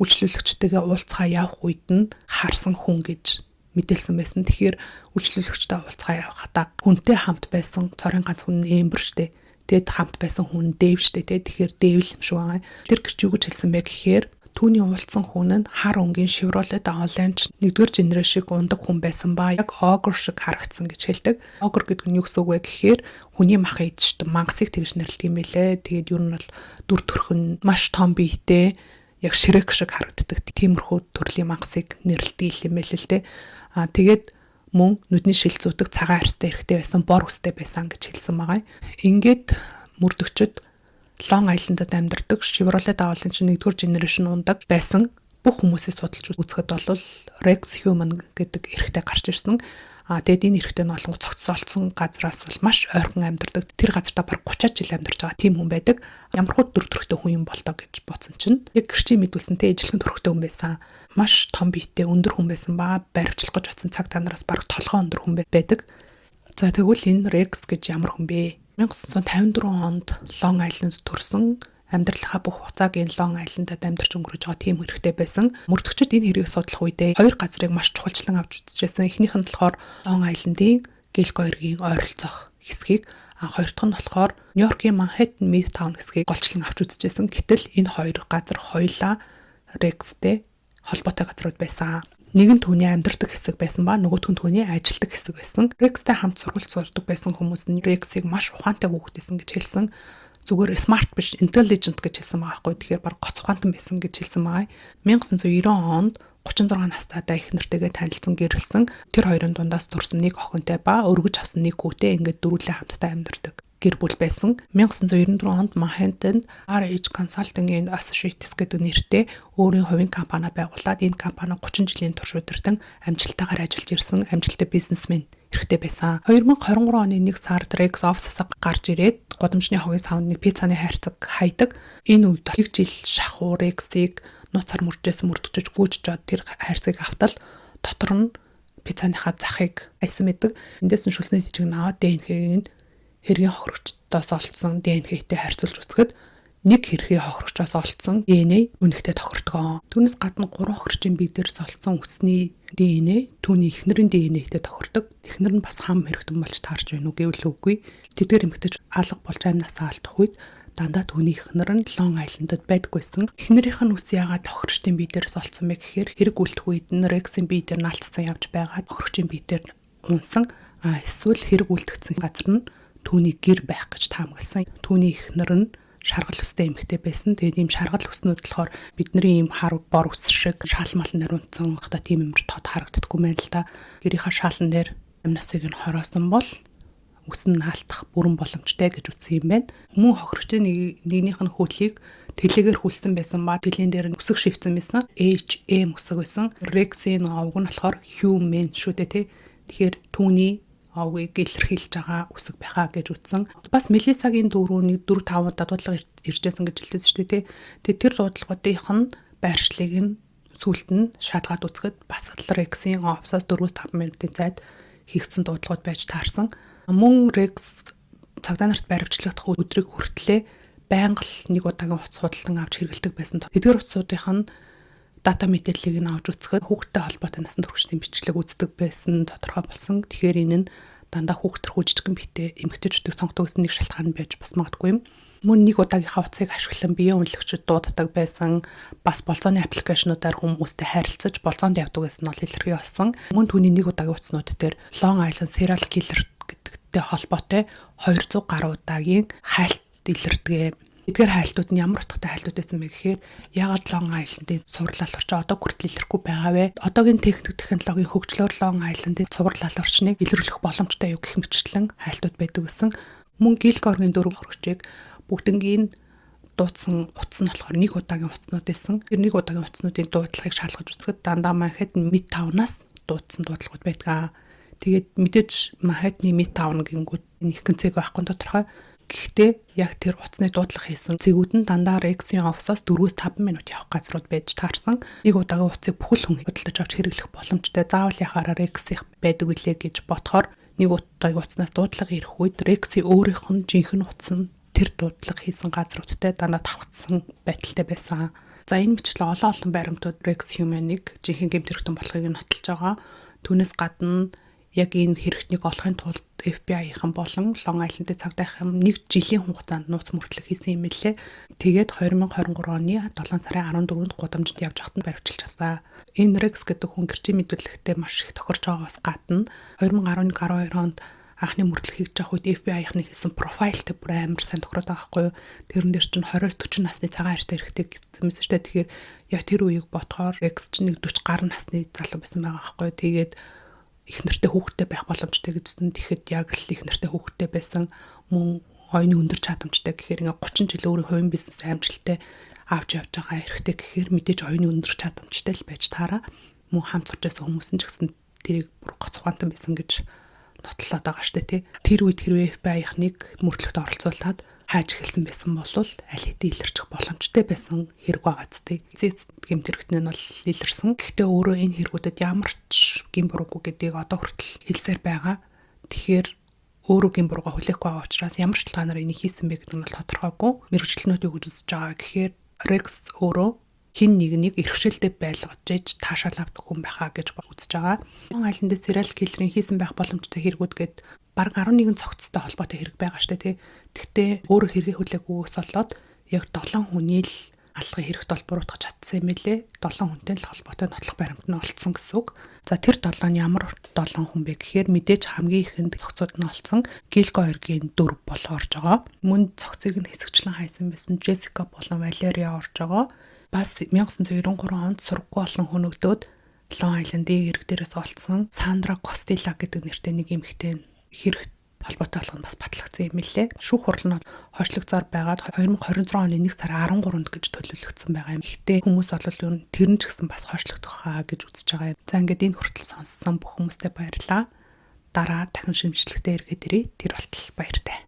үйлчлүүлэгчтэйгээ уулзгаа явах үед нь харсан хүн гэж мэдээлсэн байсан. Тэгэхээр үйлчлүүлэгчтэй уулзгаа явахдаа хүнтэй хамт байсан цорын ганц хүн Amber штэ. Тэгэд хамт байсан хүн Дэв штэ. Тэгэхээр Дэв юм шиг байгаа. Тэр гэрч юу гэж хэлсэн бэ гэхээр түүний уулзсан хүн нь хар өнгийн Chevrolet Avalanche 1-р генерашн ундаг хүн байсан ба яг Ogre шиг харагдсан гэж хэлдэг. Ogre гэдэг нь юу гэсэн үг вэ гэхээр хүний мах идэж мангасыг тэгж нэрлэдэг юм байлээ. Тэгээд юу нь бол дүр төрхөн маш том биетэй яг Shrek шиг харагддаг тиймэрхүү төрлийн мангасыг нэрлэдэг юм байл л дээ. Тэгээд мөн нүдний шил зүүдэг цагаан арьстай эрэгтэй байсан, бор үстэй байсан гэж хэлсэн байгаа. Ингээд мөрдөгчд Long Island-д амьдардаг Chevrolet дагуулын чинь 1-р генерашн ундаг байсан бүх хүмүүсээс судалж үзэхэд бол Rex Human гэдэг эрэгтэй гарч ирсэн. Тэгээд энэ эрэгтэй нь олон цогцолцсон газраас бол маш ойрхон амьдардаг. Тэр газартаа бараг 30 жил амьдарч байгаа тийм хүн байдаг. Ямар хөө дүр төрхтэй хүн юм бол тоо гэж бодсон чинь яг гэрчийн мэдүүлсэнтэй ижилхэн төрхтэй хүн байсан. Маш том биетэй өндөр хүн байсан ба баривчлах гэж утсан цаг танараас бараг толгой өндөр хүн байдаг. За тэгвэл энэ Rex гэж ямар хүн бэ? 1954 онд Long Island төрсэн. Амьдралынхаа бүх хугацааг энэ Long Island-д амьдарч өнгөрөөж байгаа тийм хэрэгтэй байсан. Мөрдөгчд энэ хэргийг судлах үедээ хоёр газрыг маш чухалчлан авч үзчихсэн. Эхнийх нь болохоор Long Island-ийн Gilgo эргийн ойролцоох хэсгийг, хоёр дахь нь болохоор Нью-Йоркийн Manhattan Midtown хэсгийг голчлон авч үзчихсэн. Гэтэл энэ хоёр газар хоёулаа Rex-тэй холбоотой газрууд байсан. Нэг нь түүний амьдардаг хэсэг байсан ба нөгөөх нь түүний ажилдаг хэсэг байсан. Rex-тэй хамт сургууль сурдаг байсан хүмүүс нь Rex-ийг маш ухаантай хүүхдээсэн гэж хэлсэн. Зүгээр smart биш, intelligent гэж хэлсэн байгаа байхгүй. Тэгэхээр баг гоц ухаантан байсан гэж хэлсэн байгаа. 1990 онд 36 настайдаа их нэртэйгээ танилцсан гэрэлсэн. Тэр хоёрын дундаас төрсэн нэг охинтой ба өргөж авсан нэг хүүтэй ингээд дөрвөлээ хамтдаа амьдардаг гэр бүл байсан. 1994 онд Manhattan RH Consulting and Associates гэдэг нэртэй өөрийн хувийн компани байгуулад энэ компани 30 жилийн турш удирдан амжилттайгаар ажиллаж ирсэн амжилттай бизнесмен эрэгтэй байсан. 2023 оны 1 сард Rex офисаас гарч ирээд гудамжны хогийн савны пиццаны хайрцаг хайдаг. Энэ үед 2 жил шахуу Rex-ийг нууцаар мөржөөс мөрдөгч гүйж чад тэр хайрцгийг автал дотор нь пиццаныхаа захыг айсан мэдэг. Эндээс нь шүлсний жижиг наваад ДНХ-ийг хэргийн хохирогчдоос олдсон ДНХ-тэй харьцуулж үзэхэд нэг хэргийн хохирогчоос олдсон ДНХ үнэхтэй тохирдог. Түүнээс гадна 3 хохирогчийн бие дээрс олдсон үсний ДНХ түүний эхнэрийн ДНХ-тэй тохирдог. Эхнэр нь бас хам хэрэгтэн болж таарч байна уу гэвэл үгүй. Тэдгээр эмэгтэйч алга болж амнасаа алдах үед дандаа түүний эхнэр нь Long Island-д байдаггүйсэн. Эхнэрийнх нь үс яагаад тохирогчдын бие дээрс олдсон бэ гэхээр хэрэг үлдэх үед нь Rex-ийн бие дээр наалтсан явж байгаа тохирогчдын бие дээр унсан. Эсвэл хэрэг үлдгэсэн газар нь түүний гэр байх гэж таамагласан. Түүний эхнэр нь шаргал үстэй эмэгтэй байсан. Тэгээд ийм шаргал үснүүд болохоор бидний ийм хар бор үс шиг шалмал нарунцсан одоо тийм юмр тод харагддаггүй мэн л да. Гэрийнхаа шалан дээр амнасыг нь хороосон бол үс нь наалтах бүрэн боломжтой гэж үтсэн юм байна. Мөн хохирогчдын нэгнийх нь хөлийг тэлэгээр хүлсэн байсан ба тэлийн дээр нь үсэг шивцэн байсан. HM үсэг байсан. Rex-ийн овг нь болохоор human шүү дээ тий. Тэгэхээр түүний овгийг илэрхийлж байгаа үсэг байхаа гэж үтсэн. Бас Мелисагийн дөрөвний 4-5 удаа дуудлага иржсэн гэж хэлсэн шүү дээ. Тэгээд тэр дуудлагуудынх нь байршлыг нь сүулт нь шатгаад үзэхэд бас Rex-ийн офсоос 4-5 минутын зайд хийгдсэн дуудлагууд байж таарсан. Мөн Rex цагдаа нарт баривчлагдах өдрийг хүртлээр байнга л нэг удаагийн утас худалдан авч хэрэгэлдэг байсан. Тэдгээр утасуудынх нь дата мэдээллийг нь авч үзэхэд хүүхдтэй холбоотой насан туршийн бичлэг үздэг байсан тодорхой болсон. Тэгэхээр энэ нь дандаа хүүхд төр жижигхэн битээ эмэгтэйчүүдийг сонгодог гэсэн нэг шалтгаан байж бас магадгүй юм. Мөн нэг удаагийнхаа утсыг ашиглан биеийн үнэлэгчид дууддаг байсан. Бас болзооны аппликейшнуудаар хүмүүстэй харилцаж болзоонд явдаг гэсэн нь илэрхий болсон. Мөн түүний нэг удаагийн утаснууд дээр Long Island Serial Killer гэдэгтэй холбоотой 200 гаруй удаагийн хайлт илэрдэг. Эдгээр хайлтууд нь ямар утгатай хайлтууд байсан бэ гэхээр яагаад Long Island-ийн цуврал алуурч одоо хүртэл илэрхгүй байгаа вэ? Одоогийн технологийн хөгжлөөр Long Island-ийн цуврал алуурчныг илрүүлэх боломжтой юу гэх мэтчлэн хайлтууд байдаг гэсэн. Мөн Gilgo-гийн 4 хөрөгчийг бүгднгийн дуудсан утас нь болохоор нэг удаагийн утаснууд байсан. Тэр нэг удаагийн утаснуудын дуудлагыг шалгаж үзэхэд дандаа Manhattan Midtown-аас дуудсан дуудлагууд байдаг. Тэгээд мэдээж Manhattan Midtown гингүүд нэг гинцэг байхгүй тодорхой. Гэхдээ яг тэр утасны дуудлага хийсэн цэгүүд нь дандаа Rex-ийн офисоос 4-5 минут явах газрууд байж таарсан. Нэг удаагийн утсыг бүхэл хүн худалдаж авч хэрэглэх боломжтой. Заавал яхаараа Rex-ийнх байдаг үлээ гэж бодохоор нэг удаагийн утаснаас дуудлага ирэх үед Rex-ийн өөрийнх нь жинхэнэ утас нь тэр дуудлага хийсэн газруудтай дандаа тавхацсан байдалтай байсан. За энэ мэтлээ олон баримтууд Rex Human-ыг жинхэнэ гэмт хэрэгтэн болохыг нотолж байгаа. Түүнээс гадна яг энэ хэрэгтнийг олохын тулд FBI-ийн болон Long Island-ийн цагдаагийн 1 жилийн хугацаанд нууц мөрдлөг хийсэн юм билээ. Тэгээд 2023 оны 7 сарын 14-нд гудамжинд явж байхад нь баривчилж авсан. Энэ Rex гэдэг хүн гэрчийн мэдүүлэгтээ маш их тохирч байгаагаас гадна 2011-12 онд анхны мөрдлөг хийж авах үед FBI-ийн хийсэн профайлтай бүр амар сайн тохироод байгаа байхгүй юу. Тэрэн дээр чинь 20-40 насны цагаан арьстай эрэгтэй гэсэн мэт шүү дээ. Тэгэхээр яг тэр үеийг бодохоор Rex чинь нэг 40 гаруй насны залуу байсан байгаа байхгүй юу. Тэгээд их нартай хүүхэдтэй байх боломжтой гэсэн. Тэгэхэд яг л их нартай хүүхэдтэй байсан, мөн оюуны өндөр чадамжтай гэхээр ингээ 30 жил өөрийн хувийн бизнес амжилттай авч явж байгаа эрхтэй гэхээр мэдээж оюуны өндөр чадамжтай л байж таараа. Мөн хамт сурч байсан хүмүүс нь ч гэсэн тэрийг бүр гоц ухаантай байсан гэж нотлоод байгаа штэ тий. Тэр үед хэрвээ FBI-ыг мөрдлөгт оролцуулаад хайж эхэлсэн байсан бол аль хэдийн илэрчих боломжтой байсан хэрэг байгаа зү. Эцэг гэмтэрэгтэн нь бол илэрсэн. Гэхдээ өөрөө энэ хэрэгүүдэд ямар ч гин буруугүй гэдгийг одоо хүртэл хэлсээр байгаа. Тэгэхээр өөрөө гин буруугаа хүлээхгүй байгаа учраас ямар ч талаанаар энийг хийсэн бэ гэдэг нь бол тодорхойгүй. Мэргэжилтнүүд юу гэж үзэж байгаа гэхээр Rex өөрөө хин нэг эрхшээлтэй байлгаж ээж таашаал авдаг хүн байхаа гэж үзэж байгаа. Айланд serial killer-ийн хийсэн байх боломжтой хэрэгүүд гээд бараг 11 цогцтой холбоотой хэрэг байгаа штэ тий. Тэгтээ өөрөө хэрэгээ хүлээгүйгээс болоод яг 7 хүний л алгын хэрэгт бол буруутгаж чадсан юм элэ. 7 хүнтэй л холбоотой нотлох баримт нь олцсон гэсэн үг. За тэр 7 нь ямар 7 хүн бэ гэхээр мэдээж хамгийн ихэнд цогцууд нь олцсон Гилго хоёргийн 4 бол орж байгаа. Мөн цогцыг нь хэсэгчлэн хайсан байсан Джессика болон Валерия орж байгаа. Бас 1993 онд сургаггүй олон хөнөөгдөөд Long Island-ийн ирэг дээрээс олцсон Сандра Костила гэдэг нэртэй нэг эмэгтэй хэрэгт холбоотой болох нь бас батлагдсан юм лээ. Шүүх хурал нь хойшлогцоор байгаад 2026 оны 1 сарын 13-нд гэж төлөвлөгдсөн байгаа юм. Гэхдээ хүмүүс бол тэр нь ч гэсэн бас хойшлогдох хаа гэж үзэж байгаа юм. За ингээд энэ хүртэл сонссон бүх хүмүүстээ баярлалаа. Дараа дахин шимжлэгтээ эргээд ирээ. Тэр болтол баяртай.